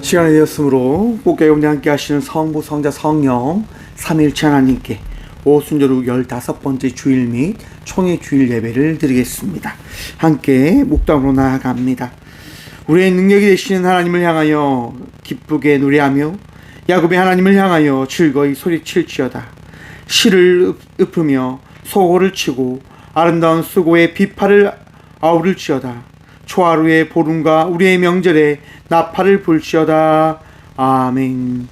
시간이 되었으므로 꽃게 우리 함께 하시는 성부, 성자, 성령 삼일체 하나님께 오순절 후 15번째 주일 및 총회 주일 예배를 드리겠습니다. 함께 묵담으로 나아갑니다. 우리의 능력이 되시는 하나님을 향하여 기쁘게 노래하며 야곱의 하나님을 향하여 즐거이 소리칠지어다. 시를 읊으며 소고를 치고 아름다운 수고의 비파를 아우를지어다. 초하루의 보름과 우리의 명절에 나팔을 불지어다. 아멘.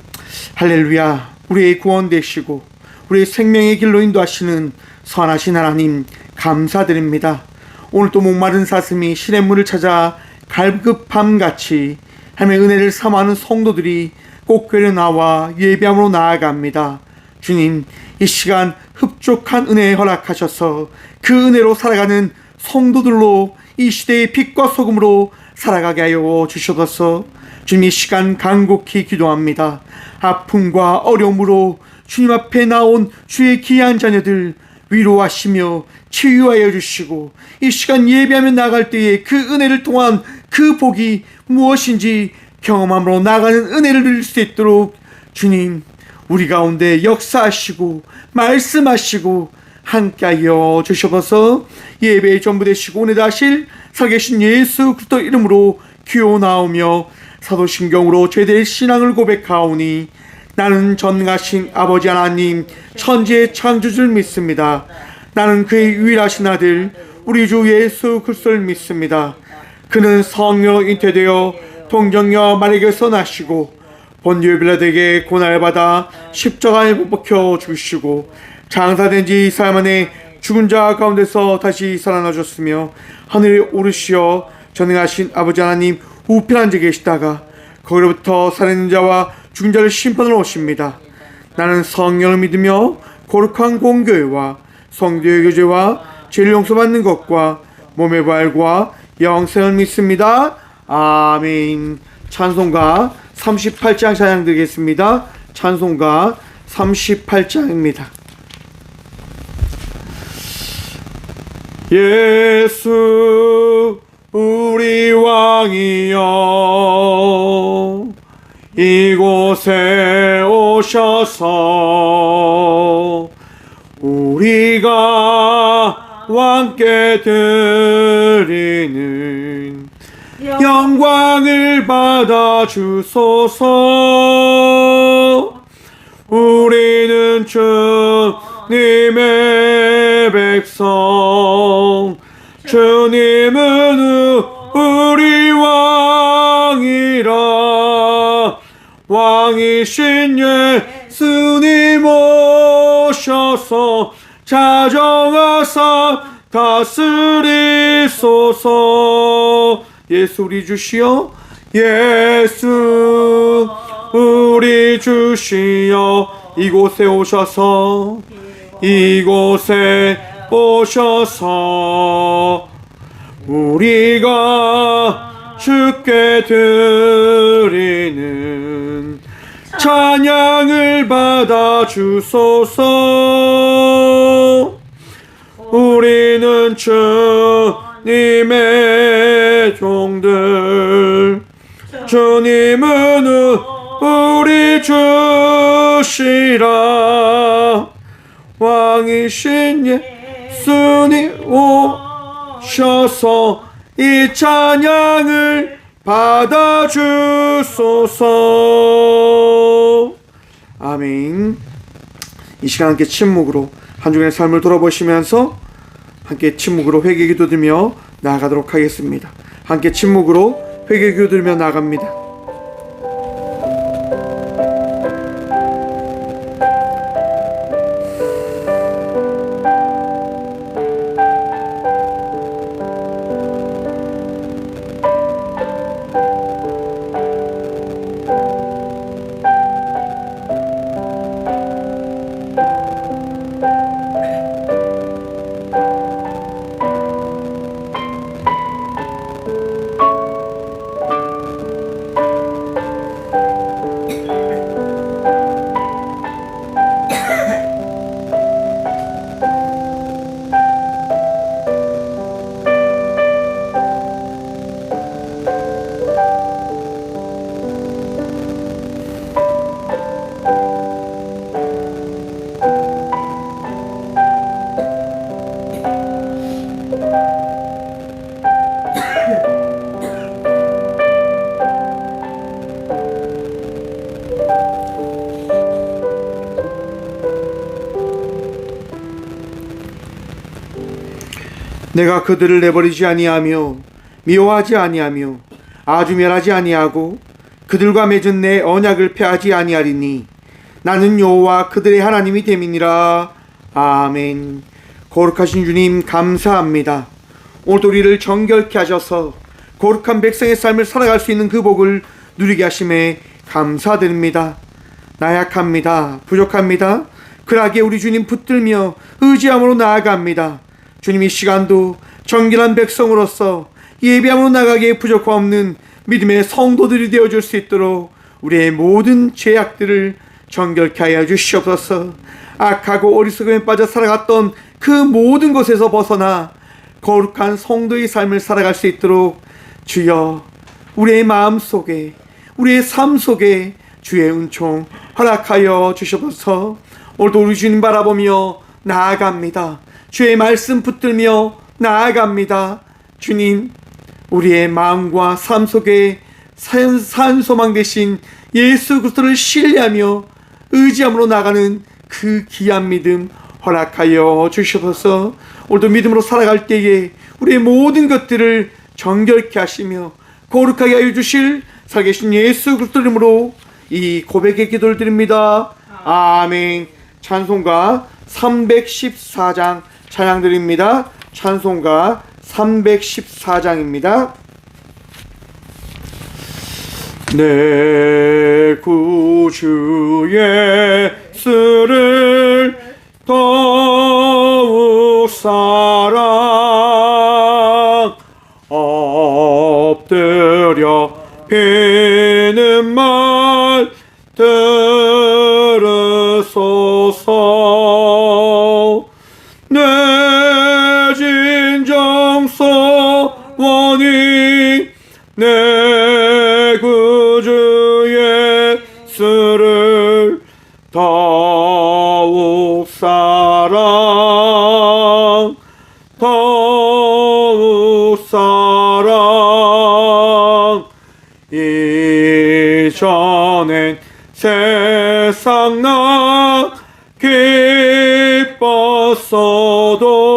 할렐루야. 우리의 구원 되시고 우리의 생명의 길로 인도하시는 선하신 하나님 감사드립니다. 오늘도 목마른 사슴이 시냇물을 찾아 갈급함같이 하나님의 은혜를 사모하는 성도들이 꽃교회로 나와 예배함으로 나아갑니다. 주님, 이 시간 흡족한 은혜 허락하셔서 그 은혜로 살아가는 성도들로 이 시대의 빛과 소금으로 살아가게 하여 주셔서 주님, 이 시간 간곡히 기도합니다. 아픔과 어려움으로 주님 앞에 나온 주의 귀한 자녀들 위로하시며 치유하여 주시고 이 시간 예배하며 나갈 때에 그 은혜를 통한 그 복이 무엇인지 경험함으로 나가는 은혜를 누릴 수 있도록 주님, 우리 가운데 역사하시고 말씀하시고 함께하여 주셔서 예배의 전부 되시고 오늘 하실 살아계신 예수 그리스도 이름으로 기도나오며 사도신경으로 죄될 신앙을 고백하오니 나는 전능하신 아버지 하나님 천지의 창조주를 믿습니다. 나는 그의 유일하신 아들 우리 주 예수 그리스도를 믿습니다. 그는 성령으로 잉태되어 동정녀 마리아에게서 나시고 본디오 빌라도에게 고난을 받아 십자가에 못 박혀 죽으시고 장사된 지 4일 만에 죽은 자 가운데서 다시 살아나셨으며 하늘에 오르시어 전능하신 아버지 하나님 우편 앉아 계시다가 거기로부터 살아있는 자와 죽은 자를 심판하러 오십니다. 나는 성령을 믿으며 거룩한 공교회와 성도의 교제와 죄를 용서받는 것과 몸의 부활과 영생을 믿습니다. 아멘. 찬송가 38장 찬양 드리겠습니다. 찬송가 38장입니다. 예수 우리 왕이여 이곳에 오셔서 우리가 왕께 드리는 영광을 받아 주소서. 우리는 주님의 백성, 주님은 우리 왕이라. 왕이신 예수님 오셔서 자정하사 다스리소서. 예수 우리 주시여, 예수 우리 주시여 이곳에 오셔서 우리가 주께 드리는 찬양을 받아 주소서. 우리는 주님의 종들, 주님은 우리 주시라. 왕이신 예수님 오셔서 이 찬양을 받아 주소서. 아멘. 이 시간 함께 침묵으로 한 주간의 삶을 돌아보시면서 함께 침묵으로 회개 기도드리며 나아가도록 하겠습니다. 함께 침묵으로 회개 기도드리며 나아갑니다. 내가 그들을 내버리지 아니하며 미워하지 아니하며 아주 멸하지 아니하고 그들과 맺은 내 언약을 폐하지 아니하리니 나는 여호와 그들의 하나님이 됨이니라. 아멘. 거룩하신 주님 감사합니다. 오늘도 우리를 정결케 하셔서 거룩한 백성의 삶을 살아갈 수 있는 그 복을 누리게 하심에 감사드립니다. 나약합니다. 부족합니다. 그러기에 우리 주님 붙들며 의지함으로 나아갑니다. 주님 이 시간도 정결한 백성으로서 예배함으로 나가기에 부족함 없는 믿음의 성도들이 되어줄 수 있도록 우리의 모든 죄악들을 정결케 하여 주시옵소서. 악하고 어리석음에 빠져 살아갔던 그 모든 것에서 벗어나 거룩한 성도의 삶을 살아갈 수 있도록 주여 우리의 마음 속에 우리의 삶 속에 주의 은총 허락하여 주시옵소서. 오늘도 우리 주님 바라보며 나아갑니다. 주의 말씀 붙들며 나아갑니다. 주님 우리의 마음과 삶 속에 산 소망 되신 예수 그리스도를 신뢰하며 의지함으로 나가는 그 귀한 믿음 허락하여 주시옵소서. 오늘도 믿음으로 살아갈 때에 우리의 모든 것들을 정결케 하시며 거룩하게 하여 주실 살아계신 예수 그리스도 이름으로 이 고백의 기도를 드립니다. 아멘. 찬송가 314장 찬양 드립니다. 찬송가 314장입니다. 내 구주 예수를 더욱 사랑 엎드려 비는 말 들으소서. 내 진정 소원이 내 구주 예수를 더욱 사랑 더욱 사랑. 이전엔 세상 나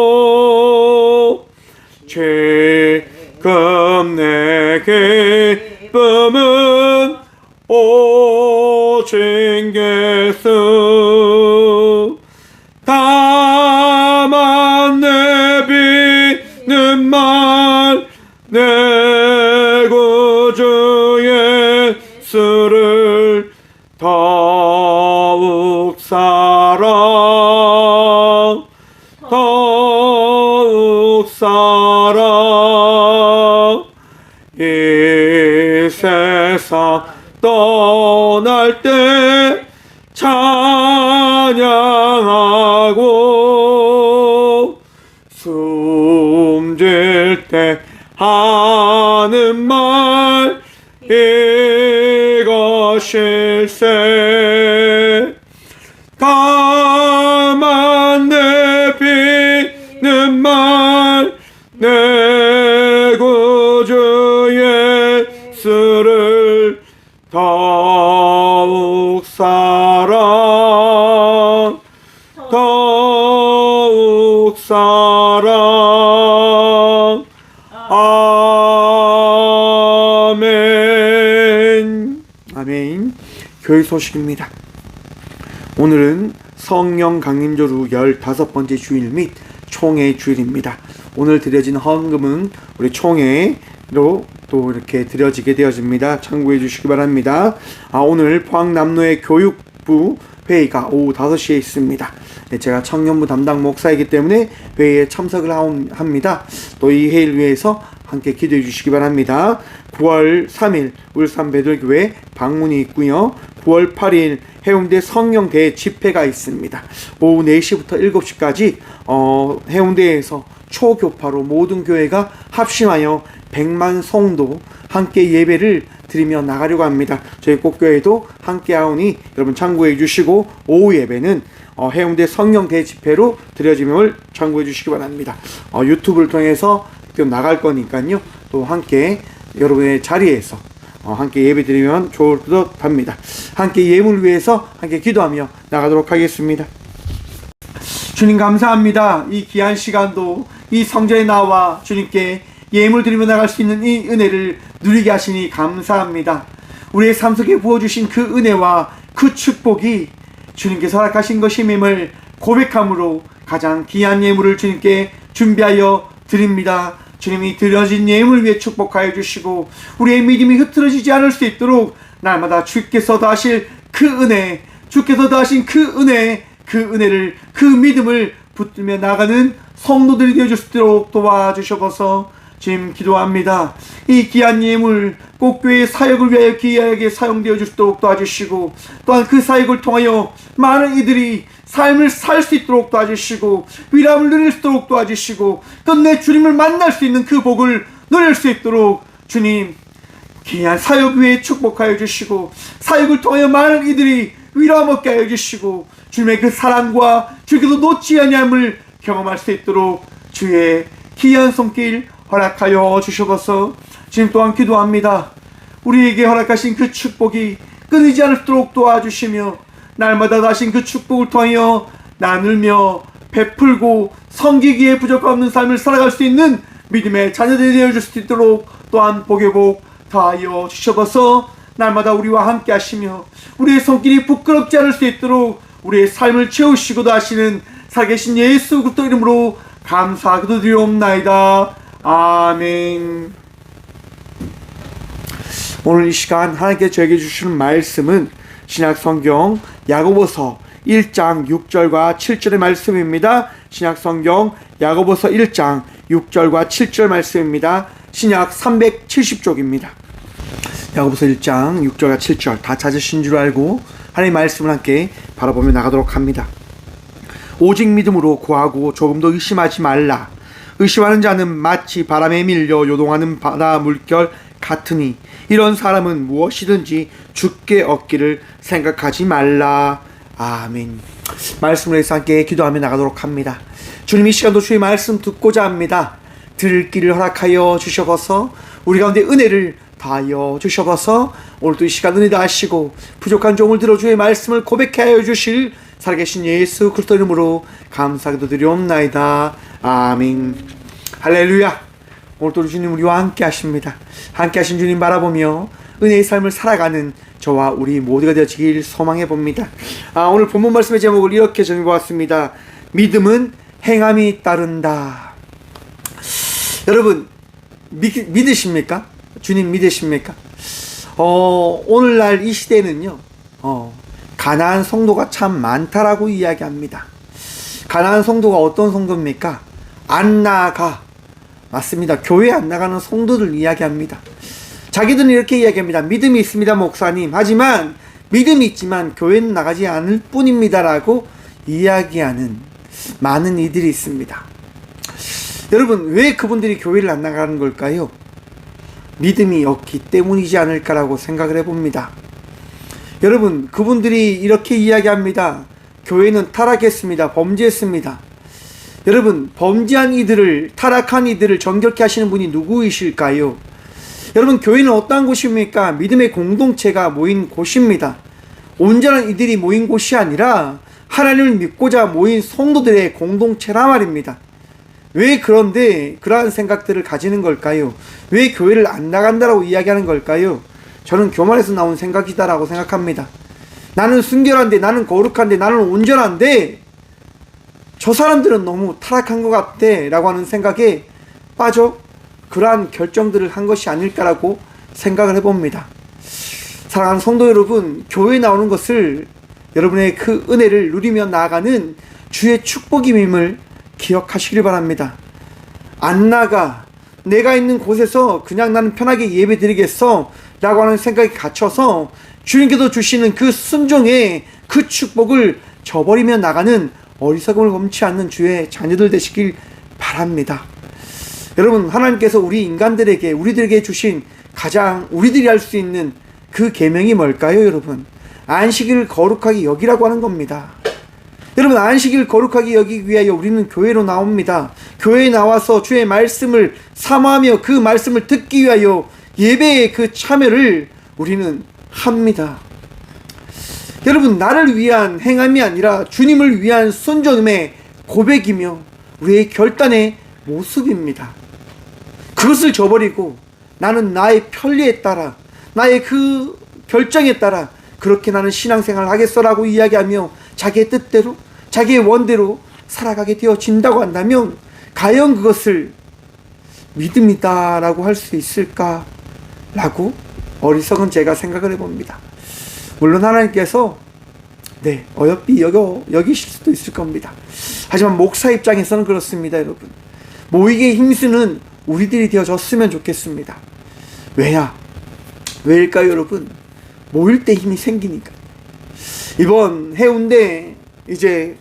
기뻤어도 지금 내 기쁨은 오직 예수. 다만 내비는 말 내 구주 예수를 더욱 사랑 더욱 사랑. 이 세상 떠날 때 찬양하고 숨질 때 하는 말 이것일세. 다만 내비는 말 내 구주 예수를 더욱 사랑 더욱 사랑. 아멘. 아멘. 교회 소식입니다. 오늘은 성령 강림절 후 15번째 주일 및 총회 주일입니다. 오늘 드려진 헌금은 우리 총회로 또 이렇게 드려지게 되어집니다. 참고해 주시기 바랍니다. 오늘 포항남로의 교육부 회의가 오후 5시에 있습니다. 제가 청년부 담당 목사이기 때문에 회의에 참석을 합니다. 또 이 회의를 위해서 함께 기도해 주시기 바랍니다. 9월 3일 울산 베들교회 방문이 있고요. 9월 8일 해운대 성령대 집회가 있습니다. 오후 4시부터 7시까지 해운대에서 초교파로 모든 교회가 합심하여 100만 성도 함께 예배를 드리며 나가려고 합니다. 저희 꽃교회도 함께 하오니 여러분 참고해 주시고 오후 예배는 해운대 성령대 집회로 드려짐을 참고해 주시기 바랍니다. 유튜브를 통해서 또 나갈 거니까요. 또 함께 여러분의 자리에서 함께 예배 드리면 좋을 듯 합니다. 함께 예물을 위해서 함께 기도하며 나가도록 하겠습니다. 주님 감사합니다. 이 귀한 시간도 이 성전에 나와 주님께 예물 드리며 나갈 수 있는 이 은혜를 누리게 하시니 감사합니다. 우리의 삶 속에 부어주신 그 은혜와 그 축복이 주님께서 허락하신 것임을 고백함으로 가장 귀한 예물을 주님께 준비하여 드립니다. 주님이 드려진 예물을 위해 축복하여 주시고 우리의 믿음이 흐트러지지 않을 수 있도록 날마다 주께서 더하실 그 은혜, 주께서 더하신 그 은혜, 그 은혜를, 그 믿음을 붙들며 나가는 성도들이 되어줄 수 있도록 도와주셔서 주님 기도합니다. 이 귀한 예물 꼭 교회의 사역을 위하여 귀하게 사용되어 줄 수 있도록 도와주시고 또한 그 사역을 통하여 많은 이들이 삶을 살 수 있도록 도와주시고 위로함을 누릴 수 있도록 도와주시고 끝내 주님을 만날 수 있는 그 복을 누릴 수 있도록 주님 귀한 사역 위에 축복하여 주시고 사역을 통하여 많은 이들이 위로함 얻게 하여 주시고 주님의 그 사랑과 주께서 놓지 아니함을 경험할 수 있도록 주의 귀한 손길 허락하여 주셔서 주님 또한 기도합니다. 우리에게 허락하신 그 축복이 끊이지 않도록 도와주시며 날마다 다신 그 축복을 통하여 나누며 베풀고 섬기기에 부족함 없는 삶을 살아갈 수 있는 믿음의 자녀들이 되어줄 수 있도록 또한 복의 복 더하여 주셔서 날마다 우리와 함께 하시며 우리의 손길이 부끄럽지 않을 수 있도록 우리의 삶을 채우시고도 하시는 살아계신 예수 그리스도 이름으로 감사하기도 드리옵나이다. 아멘. 오늘 이 시간 하나님께 저에게 주시는 말씀은 신약성경 야고보서 1장 6절과 7절의 말씀입니다. 신약성경 야고보서 1장 6절과 7절 말씀입니다. 신약 370쪽입니다. 야고보서 1장 6절과 7절 다 찾으신 줄 알고 하나님의 말씀을 함께 바라보며 나가도록 합니다. 오직 믿음으로 구하고 조금도 의심하지 말라. 의심하는 자는 마치 바람에 밀려 요동하는 바다 물결 같으니 이런 사람은 무엇이든지 주께 얻기를 생각하지 말라. 아멘. 말씀을 해서 함께 기도하며 나가도록 합니다. 주님 이 시간도 주의 말씀 듣고자 합니다. 들을 길을 허락하여 주셔서 우리 가운데 은혜를 다하여 주셔서 오늘도 이 시간 은혜 다하시고 부족한 종을 들어 주의 말씀을 고백하여 주실 살아계신 예수 그리스도 이름으로 감사기도 드리옵나이다. 아멘. 할렐루야. 오늘도 주님 우리와 함께 하십니다. 함께 하신 주님 바라보며 은혜의 삶을 살아가는 저와 우리 모두가 되어지길 소망해 봅니다. 오늘 본문 말씀의 제목을 이렇게 정해보았습니다. 믿음은 행함이 따른다. 여러분 믿으십니까? 주님 믿으십니까? 오늘날 이 시대는요 가난한 성도가 참 많다라고 이야기합니다. 가난한 성도가 어떤 성도입니까? 안 나가. 맞습니다. 교회 안 나가는 성도들 이야기합니다. 자기들은 이렇게 이야기합니다. 믿음이 있습니다 목사님. 하지만 믿음이 있지만 교회는 나가지 않을 뿐입니다 라고 이야기하는 많은 이들이 있습니다. 여러분 왜 그분들이 교회를 안 나가는 걸까요? 믿음이 없기 때문이지 않을까라고 생각을 해봅니다. 여러분 그분들이 이렇게 이야기합니다. 교회는 타락했습니다. 범죄했습니다. 여러분 범죄한 이들을 타락한 이들을 정결케 하시는 분이 누구이실까요? 여러분 교회는 어떠한 곳입니까? 믿음의 공동체가 모인 곳입니다. 온전한 이들이 모인 곳이 아니라 하나님을 믿고자 모인 성도들의 공동체라 말입니다. 왜 그런데 그러한 생각들을 가지는 걸까요? 왜 교회를 안 나간다라고 이야기하는 걸까요? 저는 교만에서 나온 생각이다라고 생각합니다. 나는 순결한데, 나는 거룩한데, 나는 온전한데 저 사람들은 너무 타락한 것 같아 라고 하는 생각에 빠져 그러한 결정들을 한 것이 아닐까라고 생각을 해봅니다. 사랑하는 성도 여러분, 교회에 나오는 것을 여러분의 그 은혜를 누리며 나아가는 주의 축복임을 기억하시길 바랍니다. 안 나가, 내가 있는 곳에서 그냥 나는 편하게 예배 드리겠어 라고 하는 생각이 갇혀서 주님께서 주시는 그 순종의 그 축복을 저버리며 나가는 어리석음을 범치 않는 주의 자녀들 되시길 바랍니다. 여러분 하나님께서 우리 인간들에게 우리들에게 주신 가장 우리들이 할 수 있는 그 계명이 뭘까요? 여러분 안식일을 거룩하게 여기라고 하는 겁니다. 여러분 안식일을 거룩하게 여기기 위하여 우리는 교회로 나옵니다. 교회에 나와서 주의 말씀을 사모하며 그 말씀을 듣기 위하여 예배의 그 참여를 우리는 합니다. 여러분 나를 위한 행함이 아니라 주님을 위한 순종의 고백이며 우리의 결단의 모습입니다. 그것을 저버리고 나는 나의 편리에 따라, 나의 그 결정에 따라 그렇게 나는 신앙생활을 하겠어라고 이야기하며 자기의 뜻대로, 자기의 원대로 살아가게 되어진다고 한다면 과연 그것을 믿음이다라고 할 수 있을까라고 어리석은 제가 생각을 해봅니다. 물론 하나님께서 어여삐 여기실 수도 있을 겁니다. 하지만 목사 입장에서는 그렇습니다. 여러분, 모이기에 힘쓰는 우리들이 되어졌으면 좋겠습니다. 왜일까요? 여러분, 모일 때 힘이 생기니까. 이번 해운대 이제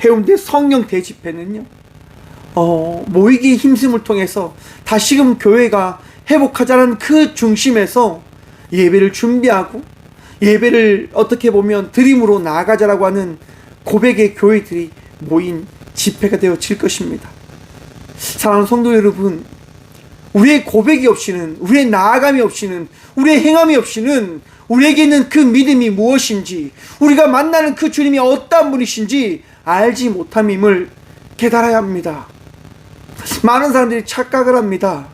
해운대 성령 대집회는요, 모이기의 힘씀을 통해서 다시금 교회가 회복하자는 그 중심에서 예배를 준비하고 예배를 어떻게 보면 드림으로 나아가자라고 하는 고백의 교회들이 모인 집회가 되어질 것입니다. 사랑하는 성도 여러분, 우리의 고백이 없이는, 우리의 나아감이 없이는, 우리의 행함이 없이는 우리에게 있는 그 믿음이 무엇인지, 우리가 만나는 그 주님이 어떠한 분이신지 알지 못함임을 깨달아야 합니다. 많은 사람들이 착각을 합니다.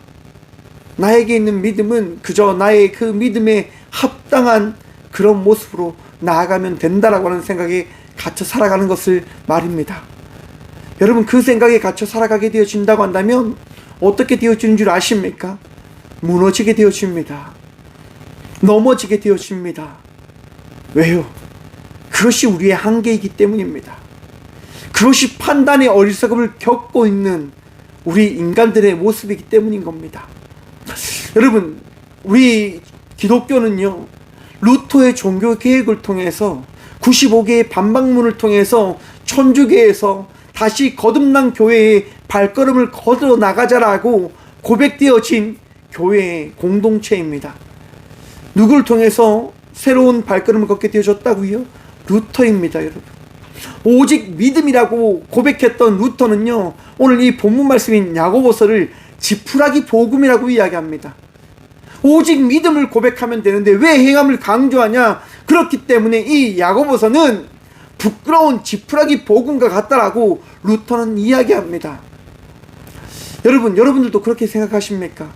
나에게 있는 믿음은 그저 나의 그 믿음에 합당한 그런 모습으로 나아가면 된다라고 하는 생각에 갇혀 살아가는 것을 말입니다. 여러분, 그 생각에 갇혀 살아가게 되어진다고 한다면 어떻게 되어지는 줄 아십니까? 무너지게 되어집니다. 넘어지게 되어집니다. 왜요? 그것이 우리의 한계이기 때문입니다. 그것이 판단의 어리석음을 겪고 있는 우리 인간들의 모습이기 때문인 겁니다. 여러분, 우리 기독교는요, 루터의 종교 개혁을 통해서 95개의 반박문을 통해서 천주교에서 다시 거듭난 교회의 발걸음을 걷어 나가자라고 고백되어진 교회의 공동체입니다. 누구를 통해서 새로운 발걸음을 걷게 되어졌다고요? 루터입니다. 여러분, 오직 믿음이라고 고백했던 루터는요, 오늘 이 본문 말씀인 야고보서를 지푸라기 복음이라고 이야기합니다. 오직 믿음을 고백하면 되는데 왜 행함을 강조하냐? 그렇기 때문에 이 야고보서는 부끄러운 지푸라기 복음과 같다라고 루터는 이야기합니다. 여러분들도 그렇게 생각하십니까?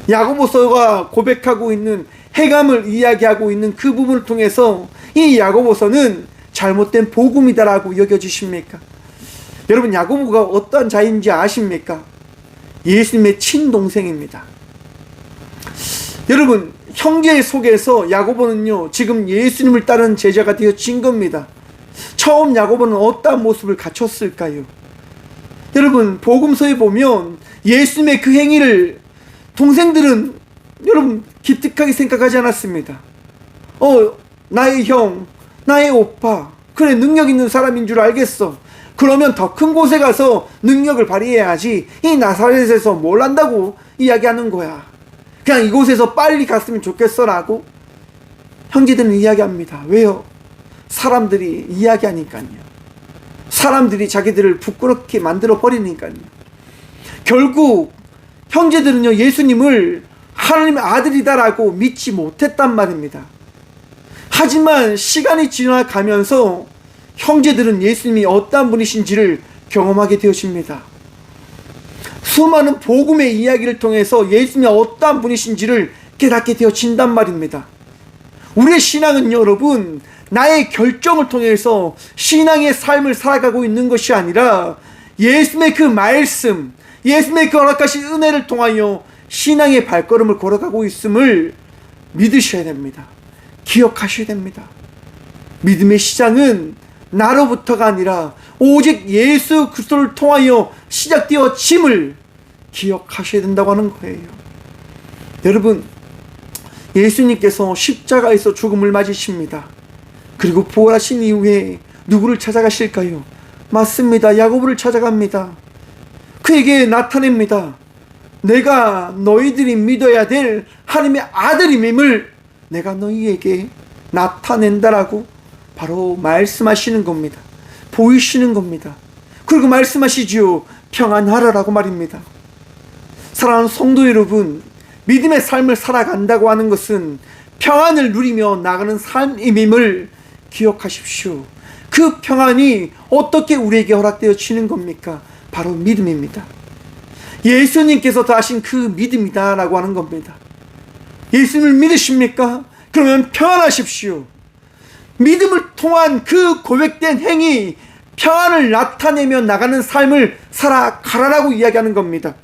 야고보서가 고백하고 있는 행함을 이야기하고 있는 그 부분을 통해서 이 야고보서는 잘못된 복음이다라고 여겨지십니까? 여러분, 야고보가 어떠한 자인지 아십니까? 예수님의 친동생입니다. 여러분, 형제 속에서 야고보는요, 지금 예수님을 따르는 제자가 되어진 겁니다. 처음 야고보는 어떠한 모습을 갖췄을까요? 여러분, 복음서에 보면 예수님의 그 행위를 동생들은 여러분 기특하게 생각하지 않았습니다. 나의 형, 나의 오빠, 그래, 능력 있는 사람인 줄 알겠어. 그러면 더 큰 곳에 가서 능력을 발휘해야지. 이 나사렛에서 뭘 한다고 이야기하는 거야. 그냥 이곳에서 빨리 갔으면 좋겠어라고 형제들은 이야기합니다. 왜요? 사람들이 이야기하니까요. 사람들이 자기들을 부끄럽게 만들어 버리니까요. 결국 형제들은요, 예수님을 하나님의 아들이다라고 믿지 못했단 말입니다. 하지만 시간이 지나가면서 형제들은 예수님이 어떠한 분이신지를 경험하게 되어집니다. 수많은 복음의 이야기를 통해서 예수님이 어떠한 분이신지를 깨닫게 되어진단 말입니다. 우리의 신앙은 여러분, 나의 결정을 통해서 신앙의 삶을 살아가고 있는 것이 아니라 예수님의 그 말씀, 예수님의 그 허락하신 은혜를 통하여 신앙의 발걸음을 걸어가고 있음을 믿으셔야 됩니다. 기억하셔야 됩니다. 믿음의 시작은 나로부터가 아니라 오직 예수 그리스도를 통하여 시작되어짐을 기억하셔야 된다고 하는 거예요. 여러분, 예수님께서 십자가에서 죽음을 맞으십니다. 그리고 부활하신 이후에 누구를 찾아가실까요? 맞습니다. 야고보를 찾아갑니다. 그에게 나타냅니다. 내가 너희들이 믿어야 될 하나님의 아들임을 내가 너희에게 나타낸다라고 바로 말씀하시는 겁니다. 보이시는 겁니다. 그리고 말씀하시지요. 평안하라라고 말입니다. 사랑하는 성도 여러분, 믿음의 삶을 살아간다고 하는 것은 평안을 누리며 나가는 삶임을 기억하십시오. 그 평안이 어떻게 우리에게 허락되어지는 겁니까? 바로 믿음입니다. 예수님께서 하신 그 믿음이다라고 하는 겁니다. 예수님을 믿으십니까? 그러면 평안하십시오. 믿음을 통한 그 고백된 행위, 평안을 나타내며 나가는 삶을 살아가라라고 이야기하는 겁니다.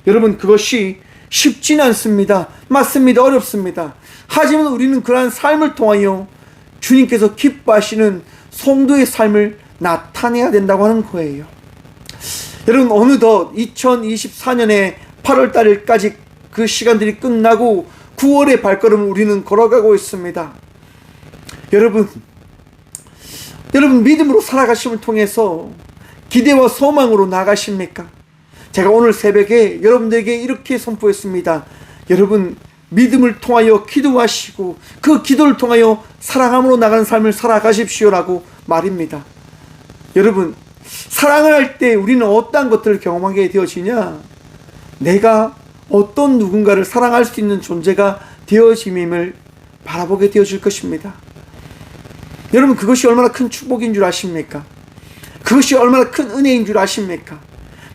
여러분, 그것이 쉽지는 않습니다. 맞습니다. 어렵습니다. 하지만 우리는 그러한 삶을 통하여 주님께서 기뻐하시는 성도의 삶을 나타내야 된다고 하는 거예요. 여러분, 어느덧 2024년에 8월 달까지 그 시간들이 끝나고 9월의 발걸음을 우리는 걸어가고 있습니다. 여러분 믿음으로 살아가심을 통해서 기대와 소망으로 나가십니까? 제가 오늘 새벽에 여러분들에게 이렇게 선포했습니다. 여러분, 믿음을 통하여 기도하시고 그 기도를 통하여 사랑함으로 나가는 삶을 살아가십시오라고 말입니다. 여러분, 사랑을 할 때 우리는 어떠한 것들을 경험하게 되어지냐? 내가 어떤 누군가를 사랑할 수 있는 존재가 되어짐임을 바라보게 되어질 것입니다. 여러분, 그것이 얼마나 큰 축복인 줄 아십니까? 그것이 얼마나 큰 은혜인 줄 아십니까?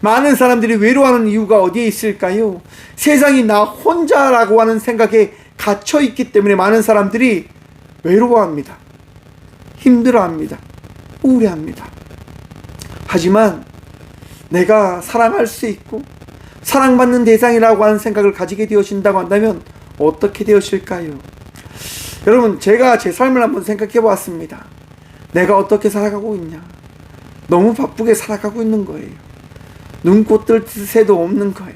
많은 사람들이 외로워하는 이유가 어디에 있을까요? 세상이 나 혼자라고 하는 생각에 갇혀있기 때문에 많은 사람들이 외로워합니다. 힘들어합니다. 우울해합니다. 하지만 내가 사랑할 수 있고 사랑받는 대상이라고 하는 생각을 가지게 되어진다고 한다면 어떻게 되어질까요? 여러분, 제가 제 삶을 한번 생각해 보았습니다. 내가 어떻게 살아가고 있냐? 너무 바쁘게 살아가고 있는 거예요. 눈꽃 뜰 새도 없는 거예요.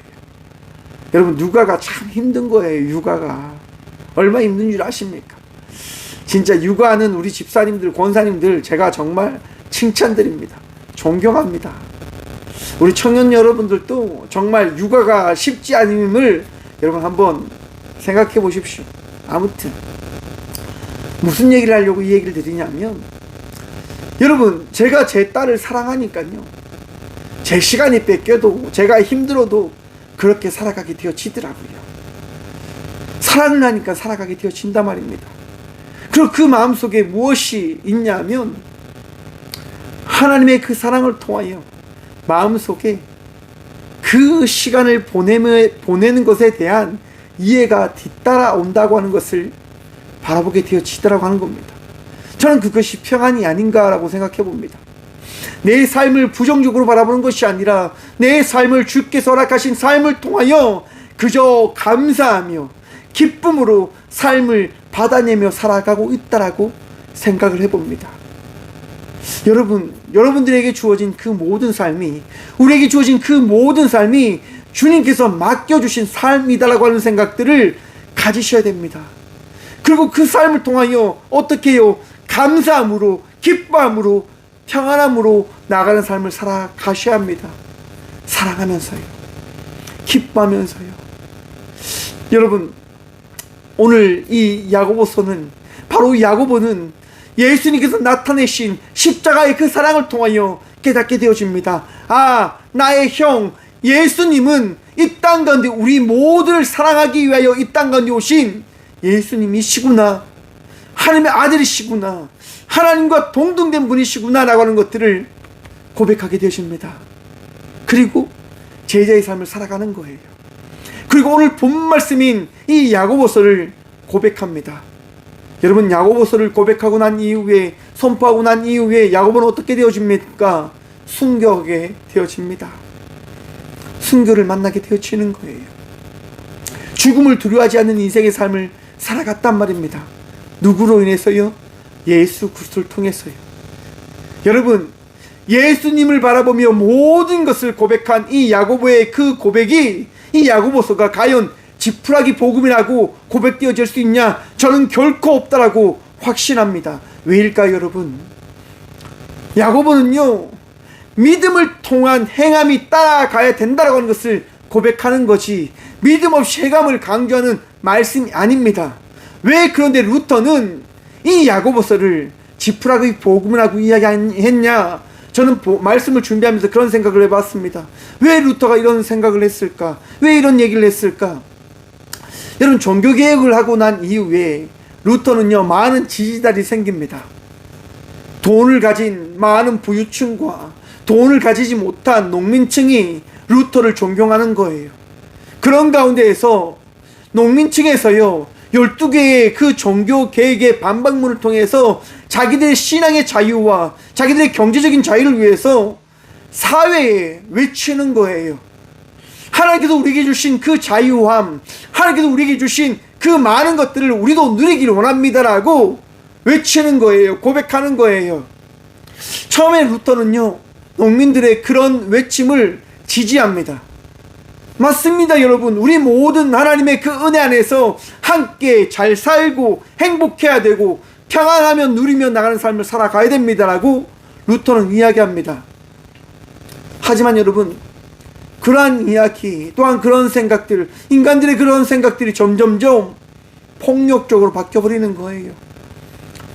여러분, 육아가 참 힘든 거예요. 육아가 얼마나 힘든 줄 아십니까? 진짜 육아하는 우리 집사님들, 권사님들 제가 정말 칭찬드립니다. 존경합니다. 우리 청년 여러분들도 정말 육아가 쉽지 않음을 여러분 한번 생각해 보십시오. 아무튼 무슨 얘기를 하려고 이 얘기를 드리냐면, 여러분, 제가 제 딸을 사랑하니까요, 제 시간이 뺏겨도 제가 힘들어도 그렇게 살아가게 되어지더라고요. 사랑을 하니까 살아가게 되어진단 말입니다. 그리고 그 마음속에 무엇이 있냐면, 하나님의 그 사랑을 통하여 마음속에 그 시간을 보내는 것에 대한 이해가 뒤따라온다고 하는 것을 바라보게 되어지더라고 하는 겁니다. 저는 그것이 평안이 아닌가라고 생각해 봅니다. 내 삶을 부정적으로 바라보는 것이 아니라 내 삶을 주께서 허락하신 삶을 통하여 그저 감사하며 기쁨으로 삶을 받아내며 살아가고 있다라고 생각을 해봅니다. 여러분들에게 주어진 그 모든 삶이, 우리에게 주어진 그 모든 삶이 주님께서 맡겨주신 삶이다라고 하는 생각들을 가지셔야 됩니다. 그리고 그 삶을 통하여 어떻게 해요? 감사함으로, 기뻐함으로, 평안함으로 나가는 삶을 살아가셔야 합니다. 사랑하면서요, 기뻐하면서요. 여러분, 오늘 이 야고보서는, 바로 야고보는 예수님께서 나타내신 십자가의 그 사랑을 통하여 깨닫게 되어집니다. 아, 나의 형 예수님은 이 땅 가운데 우리 모두를 사랑하기 위하여 이 땅 가운데 오신 예수님이시구나, 하나님의 아들이시구나, 하나님과 동등된 분이시구나 라고 하는 것들을 고백하게 되십니다. 그리고 제자의 삶을 살아가는 거예요. 그리고 오늘 본 말씀인 이 야고보서를 고백합니다. 여러분, 야고보서를 고백하고 난 이후에, 선포하고 난 이후에 야고보는 어떻게 되어집니까? 순교하게 되어집니다. 순교를 만나게 되어지는 거예요. 죽음을 두려워하지 않는 인생의 삶을 살아갔단 말입니다. 누구로 인해서요? 예수 그리스도를 통해서요. 여러분, 예수님을 바라보며 모든 것을 고백한 이 야고보의 그 고백이, 이 야고보서가 과연 지푸라기 복음이라고 고백되어질 수 있냐? 저는 결코 없다라고 확신합니다. 왜일까요, 여러분? 야고보는요, 믿음을 통한 행함이 따라가야 된다라고 하는 것을 고백하는 거지, 믿음 없이 행함을 강조하는 말씀이 아닙니다. 왜 그런데 루터는 이 야고보서를 지푸라기 복음이라고 이야기했냐? 저는 말씀을 준비하면서 그런 생각을 해봤습니다. 왜 루터가 이런 생각을 했을까? 왜 이런 얘기를 했을까? 여러분, 종교개혁을 하고 난 이후에 루터는요, 많은 지지자들이 생깁니다. 돈을 가진 많은 부유층과 돈을 가지지 못한 농민층이 루터를 존경하는 거예요. 그런 가운데에서 농민층에서요, 12개의 그 종교 개혁의 반박문을 통해서 자기들의 신앙의 자유와 자기들의 경제적인 자유를 위해서 사회에 외치는 거예요. 하나님께서 우리에게 주신 그 자유함, 하나님께서 우리에게 주신 그 많은 것들을 우리도 누리기를 원합니다라고 외치는 거예요. 고백하는 거예요. 처음에 루터는요, 농민들의 그런 외침을 지지합니다. 맞습니다, 여러분. 우리 모든 하나님의 그 은혜 안에서 함께 잘 살고 행복해야 되고 평안하며 누리며 나가는 삶을 살아가야 됩니다라고 루터는 이야기합니다. 하지만 여러분, 그러한 이야기 또한 그런 생각들, 인간들의 그런 생각들이 점점점 폭력적으로 바뀌어버리는 거예요.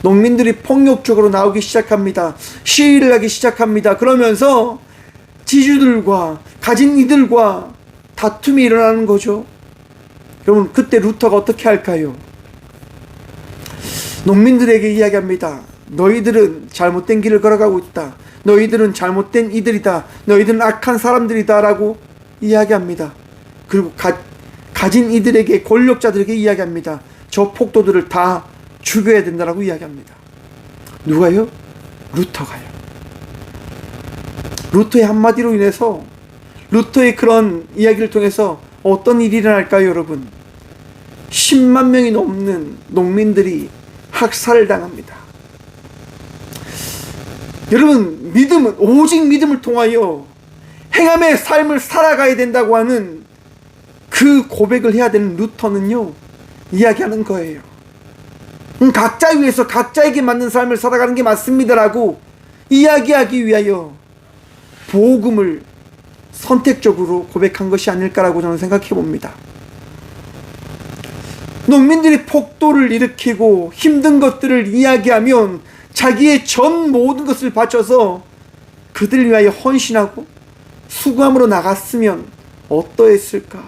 농민들이 폭력적으로 나오기 시작합니다. 시위를 하기 시작합니다. 그러면서 지주들과 가진 이들과 다툼이 일어나는 거죠. 여러분, 그때 루터가 어떻게 할까요? 농민들에게 이야기합니다. 너희들은 잘못된 길을 걸어가고 있다. 너희들은 잘못된 이들이다. 너희들은 악한 사람들이다 라고 이야기합니다. 그리고 가진 이들에게, 권력자들에게 이야기합니다. 저 폭도들을 다 죽여야 된다라고 이야기합니다. 누가요? 루터가요. 루터의 한마디로 인해서, 루터의 그런 이야기를 통해서 어떤 일이 일어날까요, 여러분? 10만 명이 넘는 농민들이 학살을 당합니다. 여러분, 믿음은, 오직 믿음을 통하여 행함의 삶을 살아가야 된다고 하는 그 고백을 해야 되는 루터는요, 이야기하는 거예요. 각자 위해서 각자에게 맞는 삶을 살아가는 게 맞습니다라고 이야기하기 위하여 복음을 선택적으로 고백한 것이 아닐까라고 저는 생각해 봅니다. 농민들이 폭도를 일으키고 힘든 것들을 이야기하면 자기의 전 모든 것을 바쳐서 그들을 위하여 헌신하고 수고함으로 나갔으면 어떠했을까?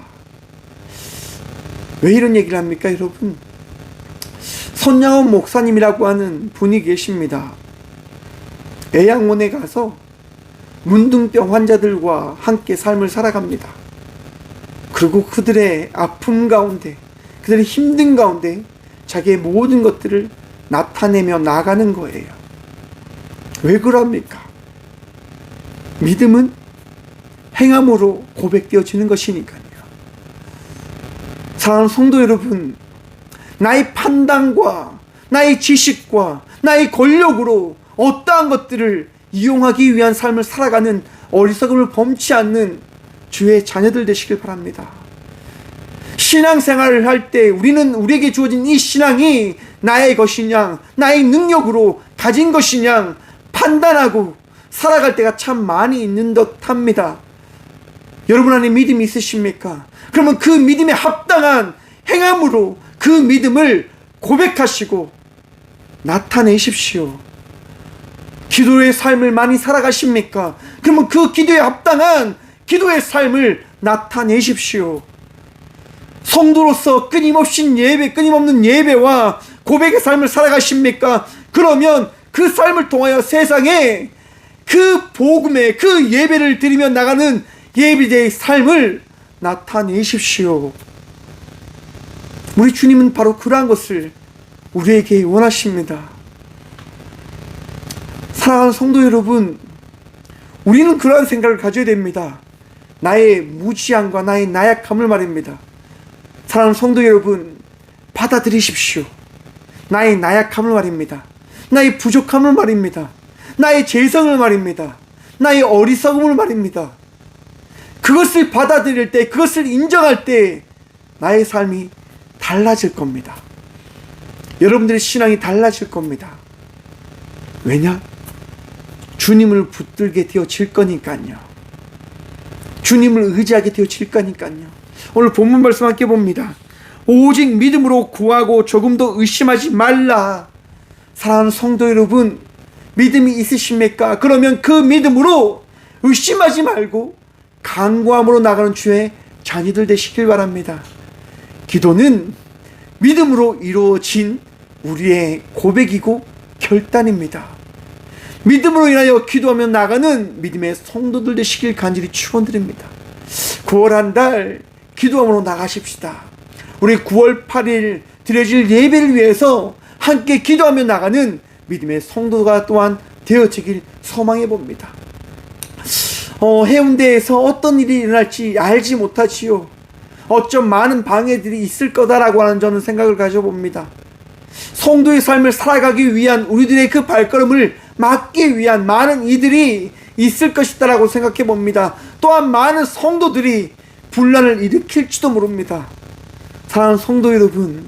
왜 이런 얘기를 합니까, 여러분? 손양원 목사님이라고 하는 분이 계십니다. 애양원에 가서 문둥병 환자들과 함께 삶을 살아갑니다. 그리고 그들의 아픔 가운데, 그들의 힘든 가운데 자기의 모든 것들을 나타내며 나가는 거예요. 왜 그럽니까? 믿음은 행함으로 고백되어지는 것이니까요. 사랑하는 성도 여러분, 나의 판단과 나의 지식과 나의 권력으로 어떠한 것들을 이용하기 위한 삶을 살아가는 어리석음을 범치 않는 주의 자녀들 되시길 바랍니다. 신앙생활을 할 때 우리에게 주어진 이 신앙이 나의 것이냐, 나의 능력으로 가진 것이냐 판단하고 살아갈 때가 참 많이 있는 듯합니다. 여러분 안에 믿음이 있으십니까? 그러면 그 믿음에 합당한 행함으로 그 믿음을 고백하시고 나타내십시오. 기도의 삶을 많이 살아가십니까? 그러면 그 기도에 합당한 기도의 삶을 나타내십시오. 성도로서 끊임없는 예배와 고백의 삶을 살아가십니까? 그러면 그 삶을 통하여 세상에 그 복음의 그 예배를 드리며 나가는 예배자의 삶을 나타내십시오. 우리 주님은 바로 그러한 것을 우리에게 원하십니다. 사랑하는 성도 여러분, 우리는 그러한 생각을 가져야 됩니다. 나의 무지함과 나의 나약함을 말입니다. 사랑하는 성도 여러분, 받아들이십시오. 나의 나약함을 말입니다. 나의 부족함을 말입니다. 나의 죄성을 말입니다. 나의 어리석음을 말입니다. 그것을 받아들일 때, 그것을 인정할 때 나의 삶이 달라질 겁니다. 여러분들의 신앙이 달라질 겁니다. 왜냐? 주님을 붙들게 되어질 거니까요. 주님을 의지하게 되어질 거니까요. 오늘 본문 말씀 함께 봅니다. 오직 믿음으로 구하고 조금도 의심하지 말라. 사랑하는 성도 여러분, 믿음이 있으십니까? 그러면 그 믿음으로 의심하지 말고 간구함으로 나가는 주의 자녀들 되시길 바랍니다. 기도는 믿음으로 이루어진 우리의 고백이고 결단입니다. 믿음으로 인하여 기도하며 나가는 믿음의 성도들 되시길 간절히 축원드립니다. 9월 한 달 기도함으로 나가십시다. 우리 9월 8일 드려질 예배를 위해서 함께 기도하며 나가는 믿음의 성도가 또한 되어지길 소망해 봅니다. 해운대에서 어떤 일이 일어날지 알지 못하지요. 어쩜 많은 방해들이 있을 거다라고 하는 저는 생각을 가져봅니다. 성도의 삶을 살아가기 위한 우리들의 그 발걸음을 막기 위한 많은 이들이 있을 것이다라고 생각해 봅니다. 또한 많은 성도들이 분란을 일으킬지도 모릅니다. 사랑하는 성도 여러분,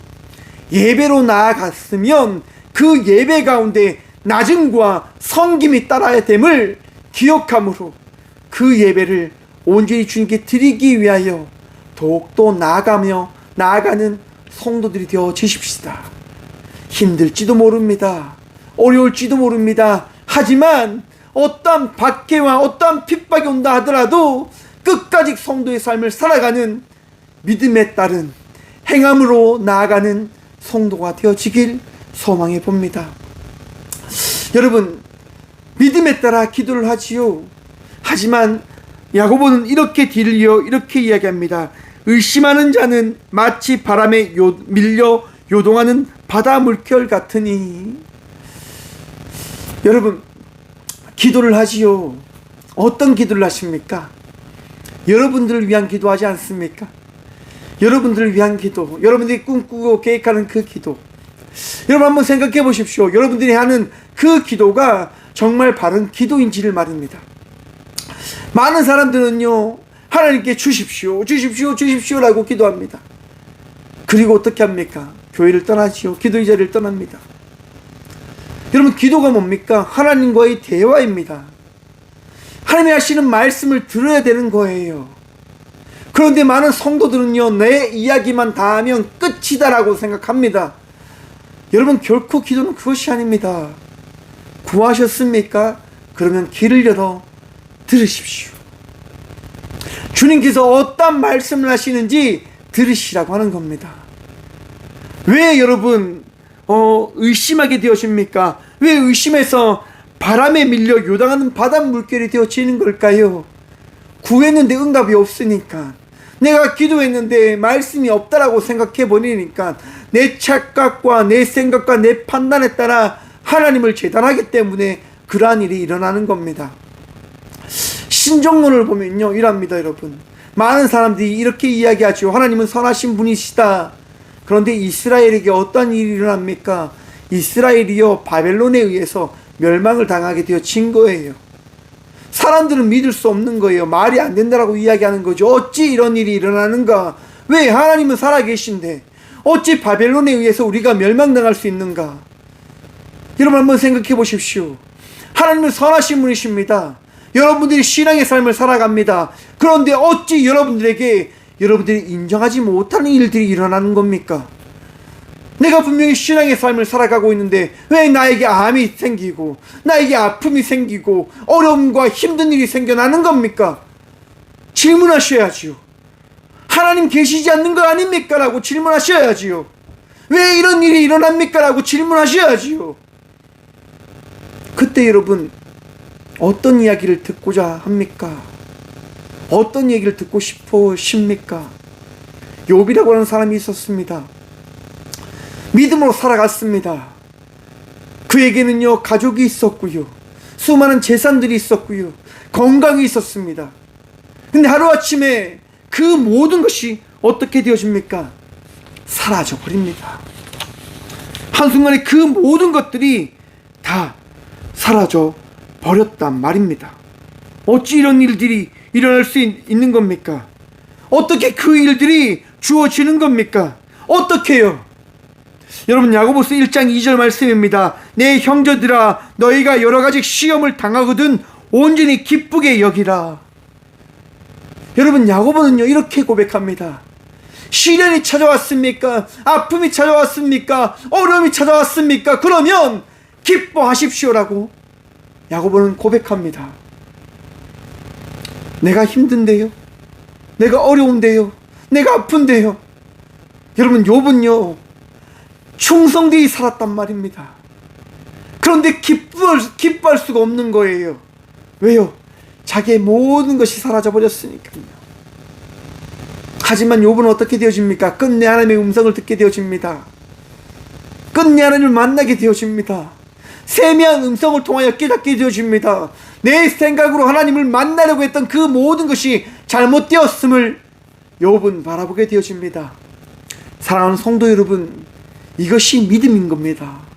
예배로 나아갔으면 그 예배 가운데 나증과 섬김이 따라야 됨을 기억함으로 그 예배를 온전히 주님께 드리기 위하여 더욱더 나아가는 성도들이 되어 주십시다. 힘들지도 모릅니다. 어려울지도 모릅니다. 하지만 어떠한 박해와 어떠한 핍박이 온다 하더라도 끝까지 성도의 삶을 살아가는 믿음에 따른 행함으로 나아가는 성도가 되어지길 소망해 봅니다. 여러분, 믿음에 따라 기도를 하지요. 하지만 야고보는 이렇게 뒤를 이어 이렇게 이야기합니다. 의심하는 자는 마치 바람에 밀려 요동하는 바다 물결 같으니. 여러분, 기도를 하지요. 어떤 기도를 하십니까? 여러분들을 위한 기도하지 않습니까? 여러분들을 위한 기도, 여러분들이 꿈꾸고 계획하는 그 기도. 여러분 한번 생각해 보십시오. 여러분들이 하는 그 기도가 정말 바른 기도인지를 말입니다. 많은 사람들은요, 하나님께 주십시오 라고 기도합니다. 그리고 어떻게 합니까? 교회를 떠나지요. 기도의 자리를 떠납니다. 여러분, 기도가 뭡니까? 하나님과의 대화입니다. 하나님이 하시는 말씀을 들어야 되는 거예요. 그런데 많은 성도들은요, 내 이야기만 다 하면 끝이다라고 생각합니다. 여러분, 결코 기도는 그것이 아닙니다. 구하셨습니까? 그러면 귀를 열어 들으십시오. 주님께서 어떤 말씀을 하시는지 들으시라고 하는 겁니다. 왜 여러분 의심하게 되었습니까? 왜 의심해서 바람에 밀려 요동하는 바다 물결이 되어지는 걸까요? 구했는데 응답이 없으니까, 내가 기도했는데 말씀이 없다라고 생각해 버리니까 내 착각과 내 생각과 내 판단에 따라 하나님을 재단하기 때문에 그러한 일이 일어나는 겁니다. 신정론을 보면요, 이랍니다. 여러분, 많은 사람들이 이렇게 이야기하죠. 하나님은 선하신 분이시다. 그런데 이스라엘에게 어떤 일이 일어납니까? 이스라엘이요, 바벨론에 의해서 멸망을 당하게 되어진 거예요. 사람들은 믿을 수 없는 거예요. 말이 안 된다라고 이야기하는 거죠. 어찌 이런 일이 일어나는가? 왜? 하나님은 살아계신데 어찌 바벨론에 의해서 우리가 멸망당할 수 있는가? 여러분 한번 생각해 보십시오. 하나님은 선하신 분이십니다. 여러분들이 신앙의 삶을 살아갑니다. 그런데 어찌 여러분들이 인정하지 못하는 일들이 일어나는 겁니까? 내가 분명히 신앙의 삶을 살아가고 있는데 왜 나에게 암이 생기고 나에게 아픔이 생기고 어려움과 힘든 일이 생겨나는 겁니까? 질문하셔야지요. 하나님 계시지 않는 거 아닙니까? 라고 질문하셔야지요. 왜 이런 일이 일어납니까? 라고 질문하셔야지요. 그때 여러분, 어떤 이야기를 듣고자 합니까? 어떤 얘기를 듣고 싶으십니까? 욥이라고 하는 사람이 있었습니다. 믿음으로 살아갔습니다. 그에게는요, 가족이 있었고요, 수많은 재산들이 있었고요, 건강이 있었습니다. 근데 하루아침에 그 모든 것이 어떻게 되어집니까? 사라져 버립니다. 한순간에 그 모든 것들이 다 사라져 버렸단 말입니다. 어찌 이런 일들이 일어날 수 있는 겁니까? 어떻게 그 일들이 주어지는 겁니까? 어떻게요? 여러분, 야고보서 1장 2절 말씀입니다. 내 형제들아, 너희가 여러가지 시험을 당하거든 온전히 기쁘게 여기라. 여러분, 야고보는요, 이렇게 고백합니다. 시련이 찾아왔습니까? 아픔이 찾아왔습니까? 어려움이 찾아왔습니까? 그러면 기뻐하십시오라고 야고보는 고백합니다. 내가 힘든데요, 내가 어려운데요, 내가 아픈데요. 여러분, 욥은요, 충성되이 살았단 말입니다. 그런데 기뻐할 수가 없는 거예요. 왜요? 자기의 모든 것이 사라져 버렸으니까요. 하지만 욥은 어떻게 되어집니까? 끝내 하나님의 음성을 듣게 되어집니다. 끝내 하나님을 만나게 되어집니다. 세미한 음성을 통하여 깨닫게 되어집니다. 내 생각으로 하나님을 만나려고 했던 그 모든 것이 잘못되었음을 욥은 바라보게 되어집니다. 사랑하는 성도 여러분, 이것이 믿음인 겁니다.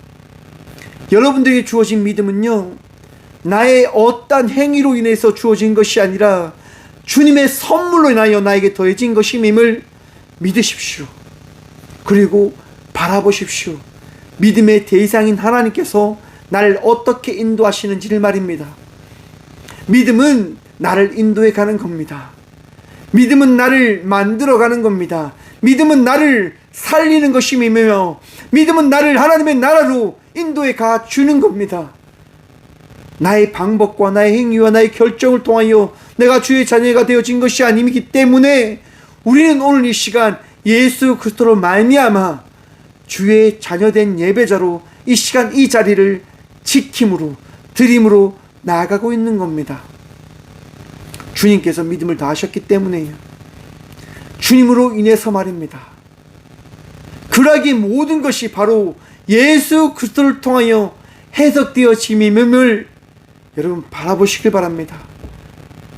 여러분들에게 주어진 믿음은요, 나의 어떠한 행위로 인해서 주어진 것이 아니라 주님의 선물로 인하여 나에게 더해진 것임을 믿으십시오. 그리고 바라보십시오. 믿음의 대상인 하나님께서 나를 어떻게 인도하시는지를 말입니다. 믿음은 나를 인도해 가는 겁니다. 믿음은 나를 만들어 가는 겁니다. 믿음은 나를 살리는 것임이며, 믿음은 나를 하나님의 나라로 인도해 가 주는 겁니다. 나의 방법과 나의 행위와 나의 결정을 통하여 내가 주의 자녀가 되어진 것이 아니기 때문에 우리는 오늘 이 시간 예수 그리스도로 말미암아 주의 자녀된 예배자로 이 시간 이 자리를 지킴으로 드림으로 나아가고 있는 겁니다. 주님께서 믿음을 다하셨기 때문에요. 주님으로 인해서 말입니다. 그러기 모든 것이 바로 예수 그리스도를 통하여 해석되어짐임을 여러분 바라보시길 바랍니다.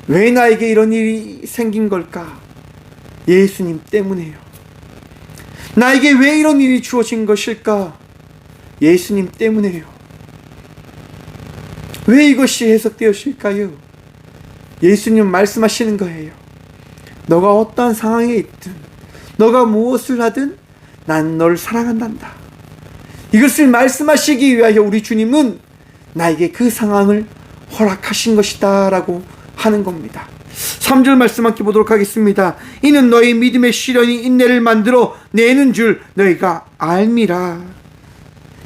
왜 나에게 이런 일이 생긴 걸까? 예수님 때문에요. 나에게 왜 이런 일이 주어진 것일까? 예수님 때문에요. 왜 이것이 해석되었을까요? 예수님 말씀하시는 거예요. 너가 어떠한 상황에 있든, 너가 무엇을 하든 난 너를 사랑한단다. 이것을 말씀하시기 위하여 우리 주님은 나에게 그 상황을 허락하신 것이다 라고 하는 겁니다. 3절 말씀 함께 보도록 하겠습니다. 이는 너희 믿음의 시련이 인내를 만들어 내는 줄 너희가 알미라.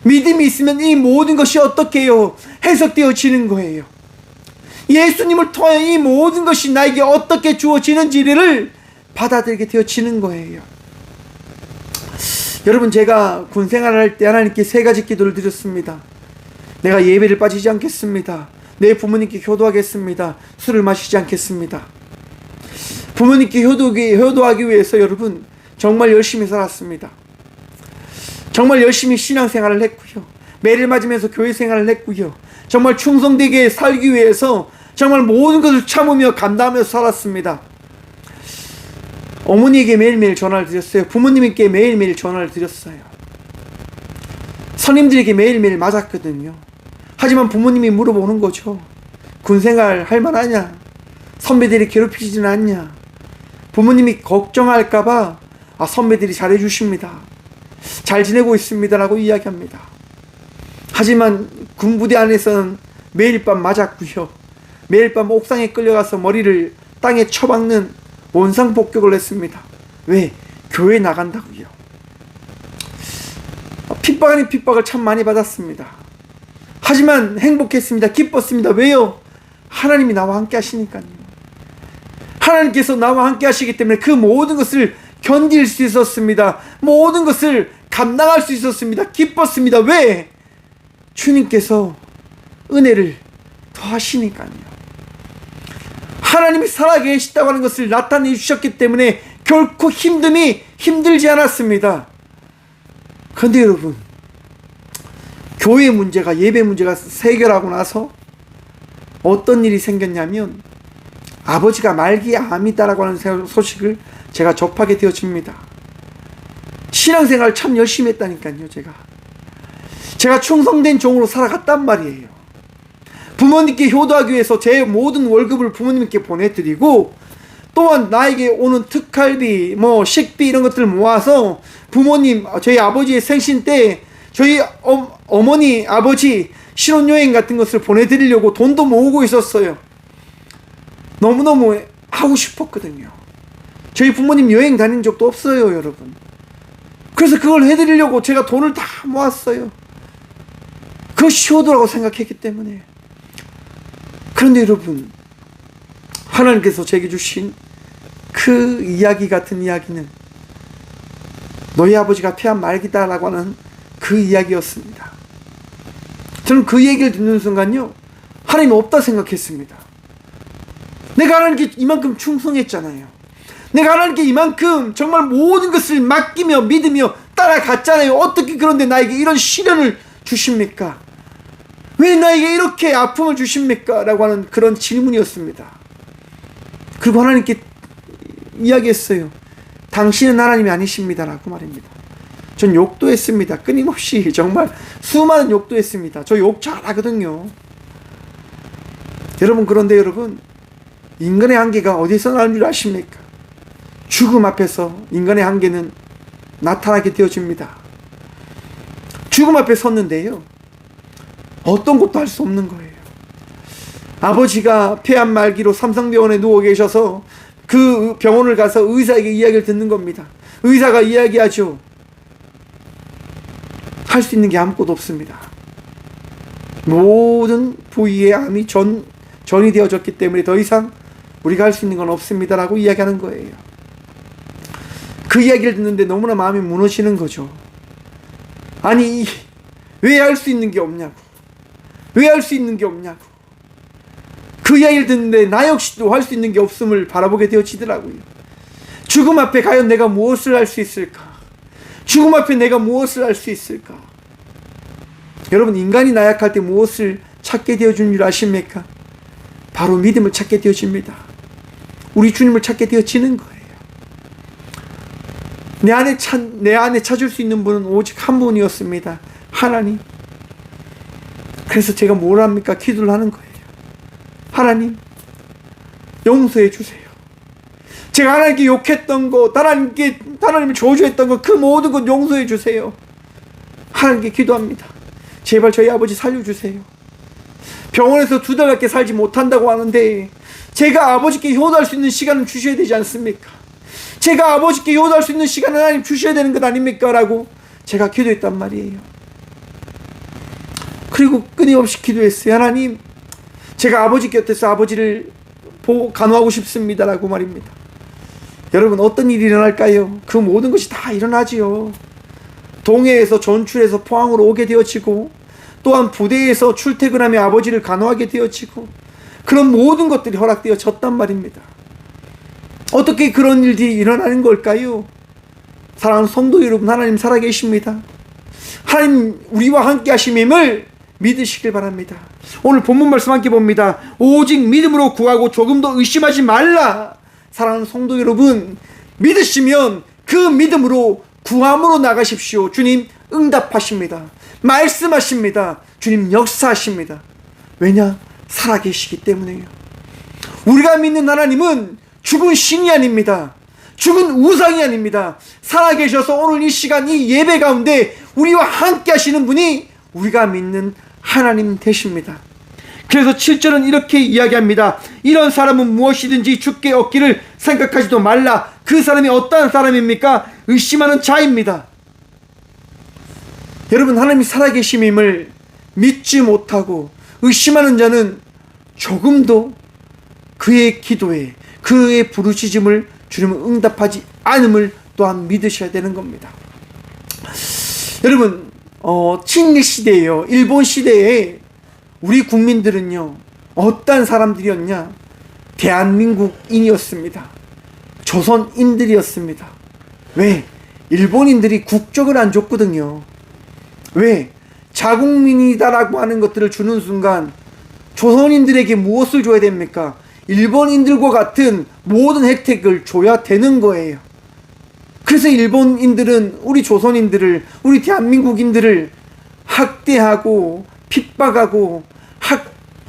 믿음이 있으면 이 모든 것이 어떻게 해요? 해석되어지는 거예요. 예수님을 통하여 이 모든 것이 나에게 어떻게 주어지는지를 받아들이게 되어지는 거예요. 여러분, 제가 군생활을 할 때 하나님께 3가지 기도를 드렸습니다. 내가 예배를 빠지지 않겠습니다. 내 부모님께 효도하겠습니다. 술을 마시지 않겠습니다. 부모님께 효도하기 위해서 여러분 정말 열심히 살았습니다. 정말 열심히 신앙생활을 했고요. 매를 맞으면서 교회생활을 했고요. 정말 충성되게 살기 위해서 정말 모든 것을 참으며 감당하면서 살았습니다. 어머니에게 매일매일 전화를 드렸어요. 부모님께 매일매일 전화를 드렸어요. 선임들에게 매일매일 맞았거든요. 하지만 부모님이 물어보는 거죠. 군생활 할 만하냐? 선배들이 괴롭히지는 않냐? 부모님이 걱정할까봐 선배들이 잘해주십니다. 잘 지내고 있습니다 라고 이야기합니다. 하지만 군부대 안에서는 매일 밤 맞았고요. 매일 밤 옥상에 끌려가서 머리를 땅에 쳐박는 원상복격을 했습니다. 왜? 교회 나간다고요. 핍박 아닌 핍박을 참 많이 받았습니다. 하지만 행복했습니다. 기뻤습니다. 왜요? 하나님이 나와 함께 하시니까요. 하나님께서 나와 함께 하시기 때문에 그 모든 것을 견딜 수 있었습니다. 모든 것을 감당할 수 있었습니다. 기뻤습니다. 왜? 주님께서 은혜를 더하시니까요. 하나님이 살아계시다고 하는 것을 나타내 주셨기 때문에 결코 힘들지 않았습니다. 그런데 여러분, 교회 문제가, 예배 문제가 해결하고 나서 어떤 일이 생겼냐면 아버지가 말기에 암이다라고 하는 소식을 제가 접하게 되어집니다. 신앙생활 참 열심히 했다니까요. 제가 충성된 종으로 살아갔단 말이에요. 부모님께 효도하기 위해서 제 모든 월급을 부모님께 보내드리고, 또한 나에게 오는 특할비, 식비 이런 것들을 모아서 부모님, 저희 아버지의 생신 때 저희 어머니, 아버지 신혼여행 같은 것을 보내드리려고 돈도 모으고 있었어요. 너무너무 하고 싶었거든요. 저희 부모님 여행 다닌 적도 없어요, 여러분. 그래서 그걸 해드리려고 제가 돈을 다 모았어요. 그것이 효도라고 생각했기 때문에. 그런데 여러분, 하나님께서 제게 주신 그 이야기 같은 이야기는 너희 아버지가 폐암 말기다라고 하는 그 이야기였습니다. 저는 그 얘기를 듣는 순간요, 하나님이 없다 생각했습니다. 내가 하나님께 이만큼 충성했잖아요. 내가 하나님께 이만큼 정말 모든 것을 맡기며 믿으며 따라갔잖아요. 어떻게 그런데 나에게 이런 시련을 주십니까? 왜 나에게 이렇게 아픔을 주십니까? 라고 하는 그런 질문이었습니다. 그리고 하나님께 이야기했어요. 당신은 하나님이 아니십니다 라고 말입니다. 전 욕도 했습니다. 끊임없이 정말 수많은 욕도 했습니다. 저 욕 잘하거든요. 여러분, 그런데 여러분, 인간의 한계가 어디서 나오는 줄 아십니까? 죽음 앞에서 인간의 한계는 나타나게 되어집니다. 죽음 앞에 섰는데요, 어떤 것도 할 수 없는 거예요. 아버지가 폐암 말기로 삼성병원에 누워 계셔서 그 병원을 가서 의사에게 이야기를 듣는 겁니다. 의사가 이야기하죠. 할 수 있는 게 아무것도 없습니다. 모든 부위에 암이 전이 되어졌기 때문에 더 이상 우리가 할 수 있는 건 없습니다 라고 이야기하는 거예요. 그 이야기를 듣는데 너무나 마음이 무너지는 거죠. 아니, 왜 할 수 있는 게 없냐고, 왜 할 수 있는 게 없냐고. 그 이야기를 듣는데 나 역시도 할 수 있는 게 없음을 바라보게 되어지더라고요. 죽음 앞에 과연 내가 무엇을 할 수 있을까? 죽음 앞에 내가 무엇을 할 수 있을까? 여러분, 인간이 나약할 때 무엇을 찾게 되어주는 줄 아십니까? 바로 믿음을 찾게 되어집니다. 우리 주님을 찾게 되어지는 거예요. 내 안에 찾을 수 있는 분은 오직 한 분이었습니다. 하나님. 그래서 제가 뭘 합니까? 기도를 하는 거예요. 하나님, 용서해 주세요. 제가 하나님께 욕했던 거, 하나님을 저주했던 거, 그 모든 것 용서해 주세요. 하나님께 기도합니다. 제발 저희 아버지 살려주세요. 병원에서 2달밖에 살지 못한다고 하는데 제가 아버지께 효도할 수 있는 시간을 주셔야 되지 않습니까? 제가 아버지께 효도할 수 있는 시간을 하나님 주셔야 되는 것 아닙니까? 라고 제가 기도했단 말이에요. 그리고 끊임없이 기도했어요. 하나님, 제가 아버지 곁에서 아버지를 간호하고 싶습니다 라고 말입니다. 여러분, 어떤 일이 일어날까요? 그 모든 것이 다 일어나지요. 동해에서 전출해서 포항으로 오게 되어지고, 또한 부대에서 출퇴근하며 아버지를 간호하게 되어지고, 그런 모든 것들이 허락되어졌단 말입니다. 어떻게 그런 일들이 일어나는 걸까요? 사랑하는 성도 여러분, 하나님 살아계십니다. 하나님 우리와 함께 하심임을 믿으시길 바랍니다. 오늘 본문 말씀 함께 봅니다. 오직 믿음으로 구하고 조금도 의심하지 말라. 사랑하는 성도 여러분, 믿으시면 그 믿음으로 구함으로 나가십시오. 주님 응답하십니다. 말씀하십니다. 주님 역사하십니다. 왜냐? 살아계시기 때문에요. 우리가 믿는 하나님은 죽은 신이 아닙니다. 죽은 우상이 아닙니다. 살아계셔서 오늘 이 시간, 이 예배 가운데 우리와 함께 하시는 분이 우리가 믿는 하나님 되십니다. 그래서 7절은 이렇게 이야기합니다. 이런 사람은 무엇이든지 주께 얻기를 생각하지도 말라. 그 사람이 어떠한 사람입니까? 의심하는 자입니다. 여러분, 하나님이 살아계심임을 믿지 못하고 의심하는 자는 조금도 그의 기도에, 그의 부르짖음을 주님은 응답하지 않음을 또한 믿으셔야 되는 겁니다. 여러분, 친일 시대예요. 일본 시대에 우리 국민들은요, 어떤 사람들이었냐? 대한민국인이었습니다. 조선인들이었습니다. 왜? 일본인들이 국적을 안 줬거든요. 왜? 자국민이다라고 하는 것들을 주는 순간 조선인들에게 무엇을 줘야 됩니까? 일본인들과 같은 모든 혜택을 줘야 되는 거예요. 그래서 일본인들은 우리 조선인들을, 우리 대한민국인들을 학대하고 핍박하고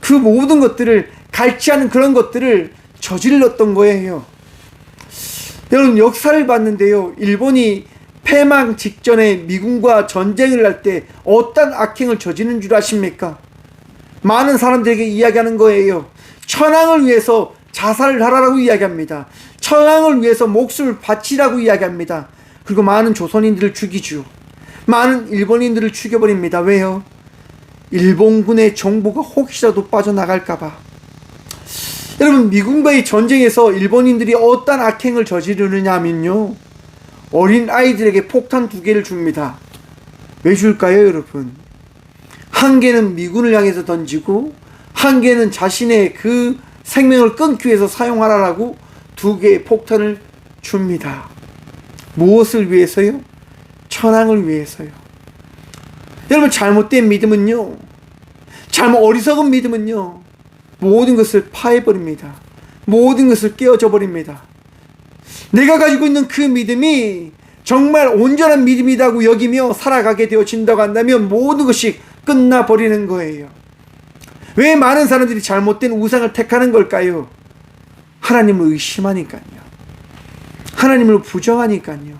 그 모든 것들을 갈취하는 그런 것들을 저질렀던 거예요. 여러분, 역사를 봤는데요, 일본이 패망 직전에 미군과 전쟁을 할 때 어떤 악행을 저지른 줄 아십니까? 많은 사람들에게 이야기하는 거예요. 천황을 위해서 자살을 하라고 이야기합니다. 천황을 위해서 목숨을 바치라고 이야기합니다. 그리고 많은 조선인들을 죽이죠. 많은 일본인들을 죽여버립니다. 왜요? 일본군의 정보가 혹시라도 빠져나갈까봐. 여러분, 미군과의 전쟁에서 일본인들이 어떤 악행을 저지르느냐 하면요, 어린 아이들에게 폭탄 2개를 줍니다. 왜 줄까요, 여러분? 한 개는 미군을 향해서 던지고 한 개는 자신의 그 생명을 끊기 위해서 사용하라라고 두 개의 폭탄을 줍니다. 무엇을 위해서요? 천황을 위해서요. 여러분, 잘못된 믿음은요, 어리석은 믿음은요, 모든 것을 파해버립니다. 모든 것을 깨어져 버립니다. 내가 가지고 있는 그 믿음이 정말 온전한 믿음이라고 여기며 살아가게 되어진다고 한다면 모든 것이 끝나버리는 거예요. 왜 많은 사람들이 잘못된 우상을 택하는 걸까요? 하나님을 의심하니까요. 하나님을 부정하니까요.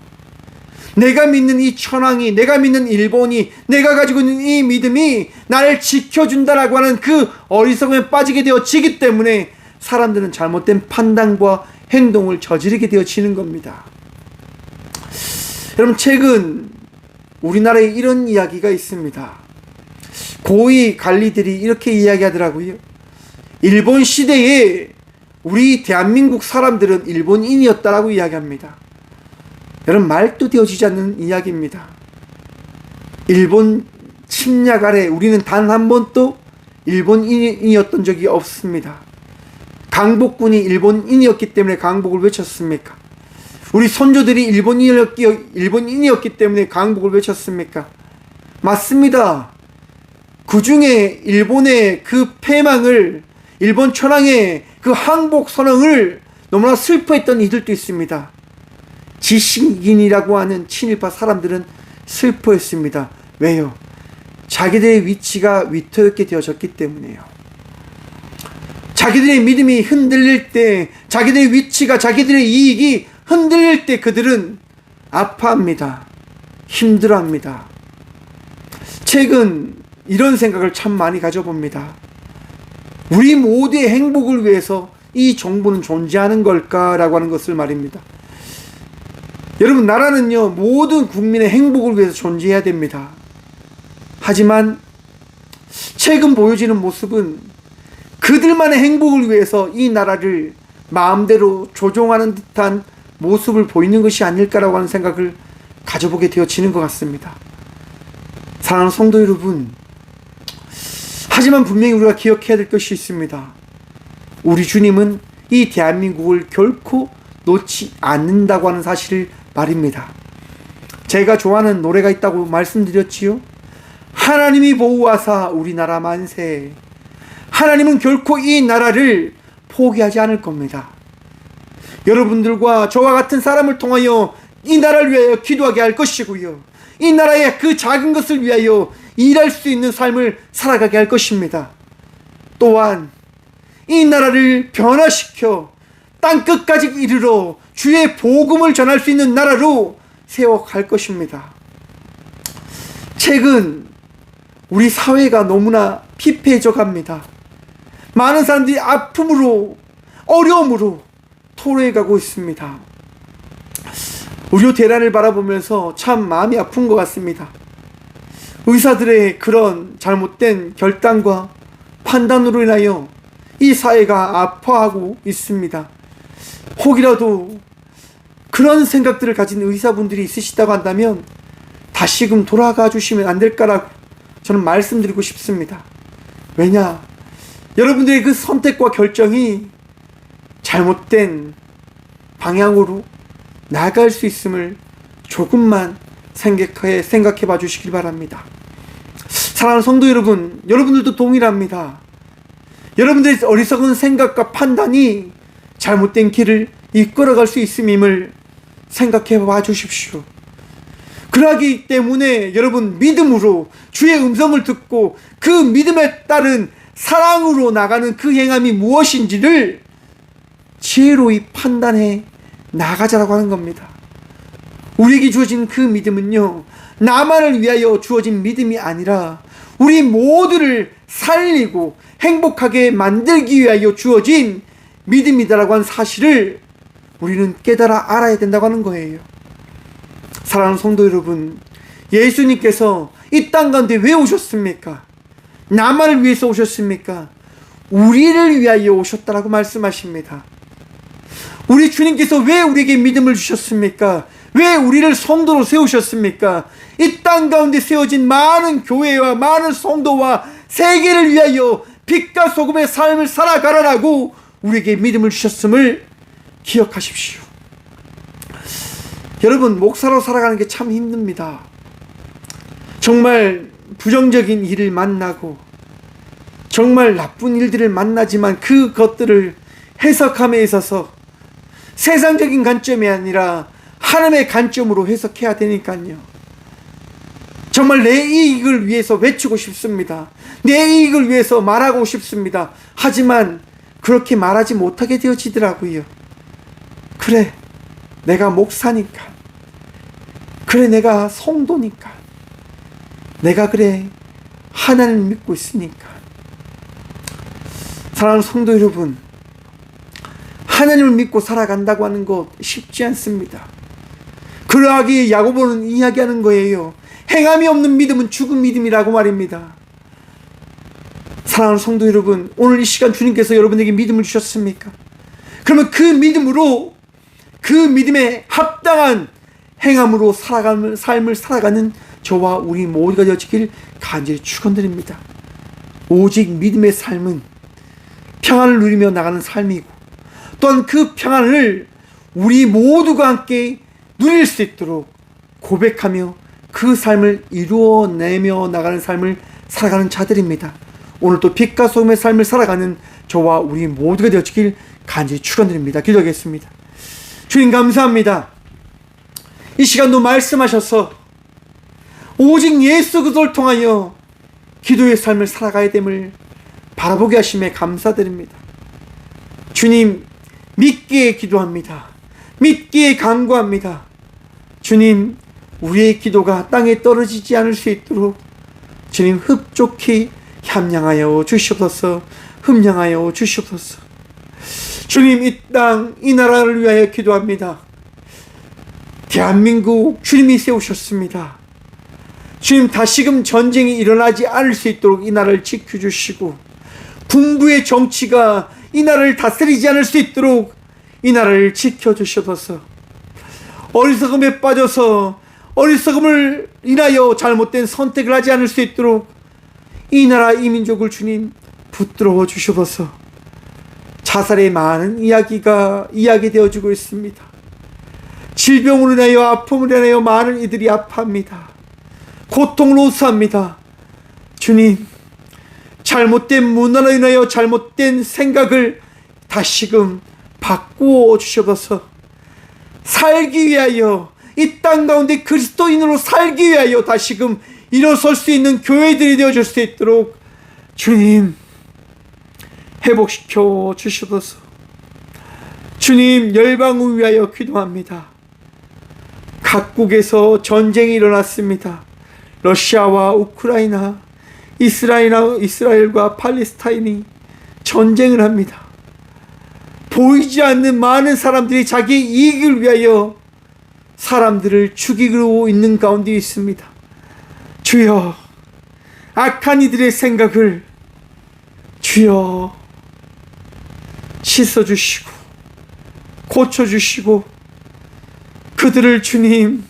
내가 믿는 이 천황이, 내가 믿는 일본이, 내가 가지고 있는 이 믿음이 나를 지켜준다라고 하는 그 어리석음에 빠지게 되어지기 때문에 사람들은 잘못된 판단과 행동을 저지르게 되어지는 겁니다. 여러분, 최근 우리나라에 이런 이야기가 있습니다. 고위 관리들이 이렇게 이야기하더라고요. 일본 시대에 우리 대한민국 사람들은 일본인이었다라고 이야기합니다. 여러분, 말도 되어지지 않는 이야기입니다. 일본 침략 아래 우리는 단 한 번도 일본인이었던 적이 없습니다. 강복군이 일본인이었기 때문에 강복을 외쳤습니까? 우리 선조들이 일본인이었기 때문에 강복을 외쳤습니까? 맞습니다. 그 중에 일본의 그 패망을, 일본 천황의 그 항복 선언을 너무나 슬퍼했던 이들도 있습니다. 지식인이라고 하는 친일파 사람들은 슬퍼했습니다. 왜요? 자기들의 위치가 위태롭게 되어졌기 때문에요. 자기들의 믿음이 흔들릴 때, 자기들의 위치가, 자기들의 이익이 흔들릴 때 그들은 아파합니다. 힘들어합니다. 최근 이런 생각을 참 많이 가져봅니다. 우리 모두의 행복을 위해서 이 정부는 존재하는 걸까라고 하는 것을 말입니다. 여러분, 나라는요, 모든 국민의 행복을 위해서 존재해야 됩니다. 하지만 최근 보여지는 모습은 그들만의 행복을 위해서 이 나라를 마음대로 조종하는 듯한 모습을 보이는 것이 아닐까라고 하는 생각을 가져보게 되어지는 것 같습니다. 사랑하는 성도 여러분, 하지만 분명히 우리가 기억해야 될 것이 있습니다. 우리 주님은 이 대한민국을 결코 놓지 않는다고 하는 사실을 말입니다. 제가 좋아하는 노래가 있다고 말씀드렸지요. 하나님이 보호하사 우리나라 만세. 하나님은 결코 이 나라를 포기하지 않을 겁니다. 여러분들과 저와 같은 사람을 통하여 이 나라를 위하여 기도하게 할 것이고요, 이 나라의 그 작은 것을 위하여 일할 수 있는 삶을 살아가게 할 것입니다. 또한 이 나라를 변화시켜 땅끝까지 이르러 주의 복음을 전할 수 있는 나라로 세워갈 것입니다. 최근 우리 사회가 너무나 피폐해져 갑니다. 많은 사람들이 아픔으로, 어려움으로 토로해가고 있습니다. 의료 대란을 바라보면서 참 마음이 아픈 것 같습니다. 의사들의 그런 잘못된 결단과 판단으로 인하여 이 사회가 아파하고 있습니다. 혹이라도 그런 생각들을 가진 의사분들이 있으시다고 한다면 다시금 돌아가 주시면 안 될까라고 저는 말씀드리고 싶습니다. 왜냐? 여러분들의 그 선택과 결정이 잘못된 방향으로 나갈 수 있음을 조금만 생각해 봐 주시길 바랍니다. 사랑하는 성도 여러분, 여러분들도 동일합니다. 여러분들의 어리석은 생각과 판단이 잘못된 길을 이끌어갈 수 있음임을 생각해 봐 주십시오. 그러기 때문에 여러분, 믿음으로 주의 음성을 듣고 그 믿음에 따른 사랑으로 나가는 그 행함이 무엇인지를 지혜로이 판단해 나가자라고 하는 겁니다. 우리에게 주어진 그 믿음은요, 나만을 위하여 주어진 믿음이 아니라 우리 모두를 살리고 행복하게 만들기 위하여 주어진 믿음이다라고 하는 사실을 우리는 깨달아 알아야 된다고 하는 거예요. 사랑하는 성도 여러분, 예수님께서 이 땅 가운데 왜 오셨습니까? 나만을 위해서 오셨습니까? 우리를 위하여 오셨다라고 말씀하십니다. 우리 주님께서 왜 우리에게 믿음을 주셨습니까? 왜 우리를 성도로 세우셨습니까? 이 땅 가운데 세워진 많은 교회와 많은 성도와 세계를 위하여 빛과 소금의 삶을 살아가라라고 우리에게 믿음을 주셨음을 기억하십시오. 여러분, 목사로 살아가는 게 참 힘듭니다. 정말 부정적인 일을 만나고 정말 나쁜 일들을 만나지만 그것들을 해석함에 있어서 세상적인 관점이 아니라 하나님의 관점으로 해석해야 되니까요. 정말 내 이익을 위해서 외치고 싶습니다. 내 이익을 위해서 말하고 싶습니다. 하지만 그렇게 말하지 못하게 되어지더라고요. 그래, 내가 목사니까. 그래, 내가 성도니까. 내가 그래, 하나님을 믿고 있으니까. 사랑하는 성도 여러분, 하나님을 믿고 살아간다고 하는 것 쉽지 않습니다. 그러하기에 야고보는 이야기하는 거예요. 행함이 없는 믿음은 죽은 믿음이라고 말입니다. 사랑하는 성도 여러분, 오늘 이 시간 주님께서 여러분에게 믿음을 주셨습니까? 그러면 그 믿음으로, 그 믿음에 합당한 행함으로 살아가는 삶을 살아가는 저와 우리 모두가 되어지길 간절히 축원드립니다. 오직 믿음의 삶은 평안을 누리며 나가는 삶이고, 또한 그 평안을 우리 모두가 함께 누릴 수 있도록 고백하며 그 삶을 이루어내며 나가는 삶을 살아가는 자들입니다. 오늘도 빛과 소금의 삶을 살아가는 저와 우리 모두가 되어지길 간절히 축원드립니다. 기도하겠습니다. 주님, 감사합니다. 이 시간도 말씀하셔서 오직 예수 그리스도를 통하여 기도의 삶을 살아가야 됨을 바라보게 하심에 감사드립니다. 주님, 믿기에 기도합니다. 믿기에 간구합니다. 주님, 우리의 기도가 땅에 떨어지지 않을 수 있도록 주님 흡족히 협량하여 주시옵소서. 흠량하여 주시옵소서. 주님, 이 땅, 이 나라를 위하여 기도합니다. 대한민국 주님이 세우셨습니다. 주님, 다시금 전쟁이 일어나지 않을 수 있도록 이 나라를 지켜주시고, 군부의 정치가 이 나라를 다스리지 않을 수 있도록 이 나라를 지켜주셔서, 어리석음에 빠져서 어리석음을 인하여 잘못된 선택을 하지 않을 수 있도록 이 나라 이 민족을 주님 붙들어 주셔서, 자살의 많은 이야기가 이야기되어지고 있습니다. 질병으로 인하여 아픔으로 인하여 많은 이들이 아파합니다. 고통을 호소합니다. 주님, 잘못된 문화로 인하여 잘못된 생각을 다시금 바꾸어 주셔서 살기 위하여, 이 땅 가운데 그리스도인으로 살기 위하여 다시금 일어설 수 있는 교회들이 되어줄 수 있도록 주님 회복시켜 주셔서, 주님, 열방을 위하여 기도합니다. 각국에서 전쟁이 일어났습니다. 러시아와 우크라이나, 이스라엘과 팔레스타인이 전쟁을 합니다. 보이지 않는 많은 사람들이 자기 이익을 위하여 사람들을 죽이고 있는 가운데 있습니다. 주여, 악한 이들의 생각을 주여 씻어주시고 고쳐주시고, 그들을 주님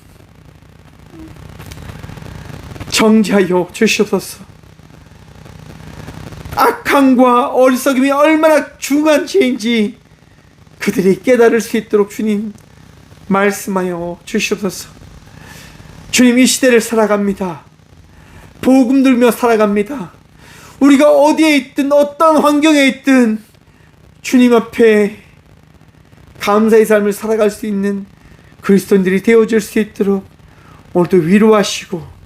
정죄하여 주시옵소서. 악함과 어리석음이 얼마나 중한 죄인지 그들이 깨달을 수 있도록 주님 말씀하여 주시옵소서. 주님, 이 시대를 살아갑니다. 복음 들며 살아갑니다. 우리가 어디에 있든 어떤 환경에 있든 주님 앞에 감사의 삶을 살아갈 수 있는 그리스도인들이 되어질 수 있도록 오늘도 위로하시고,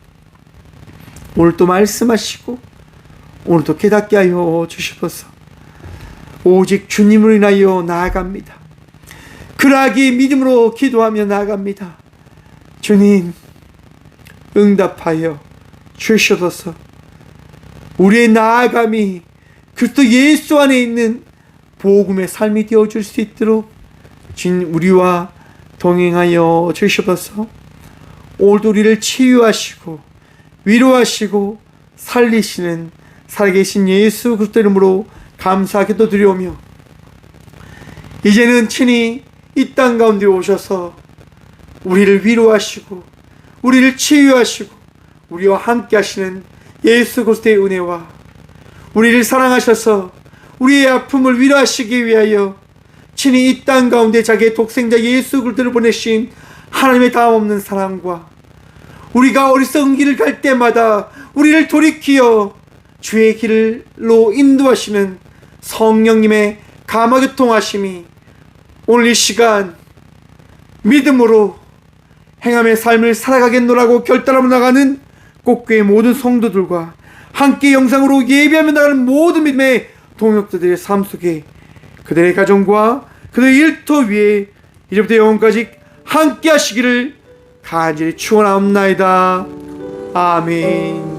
오늘도 말씀하시고, 오늘도 깨닫게 하여 주시옵소서. 오직 주님을 인하여 나아갑니다. 그러하기 믿음으로 기도하며 나아갑니다. 주님, 응답하여 주시옵소서. 우리의 나아감이 그리스도 예수 안에 있는 복음의 삶이 되어줄 수 있도록 주님 우리와 동행하여 주시옵소서. 오늘도 우리를 치유하시고 위로하시고 살리시는 살아계신 예수 그리스도 이름으로 감사하게도 드리오며, 이제는 친히 이 땅 가운데 오셔서 우리를 위로하시고 우리를 치유하시고 우리와 함께 하시는 예수 그리스도의 은혜와 우리를 사랑하셔서 우리의 아픔을 위로하시기 위하여 친히 이 땅 가운데 자기의 독생자 예수 그리스도를 보내신 하나님의 다함없는 사랑과 우리가 어리석은 길을 갈 때마다 우리를 돌이키어 주의 길로 인도하시는 성령님의 감화교통하심이 오늘 이 시간 믿음으로 행함의 삶을 살아가겠노라고 결단하며 나가는 꽃교회 모든 성도들과 함께 영상으로 예배하며 나가는 모든 믿음의 동역자들의 삶 속에 그들의 가정과 그들의 일터 위에 이제부터 영원까지 함께 하시기를 간절히 축원하옵나이다. 아멘.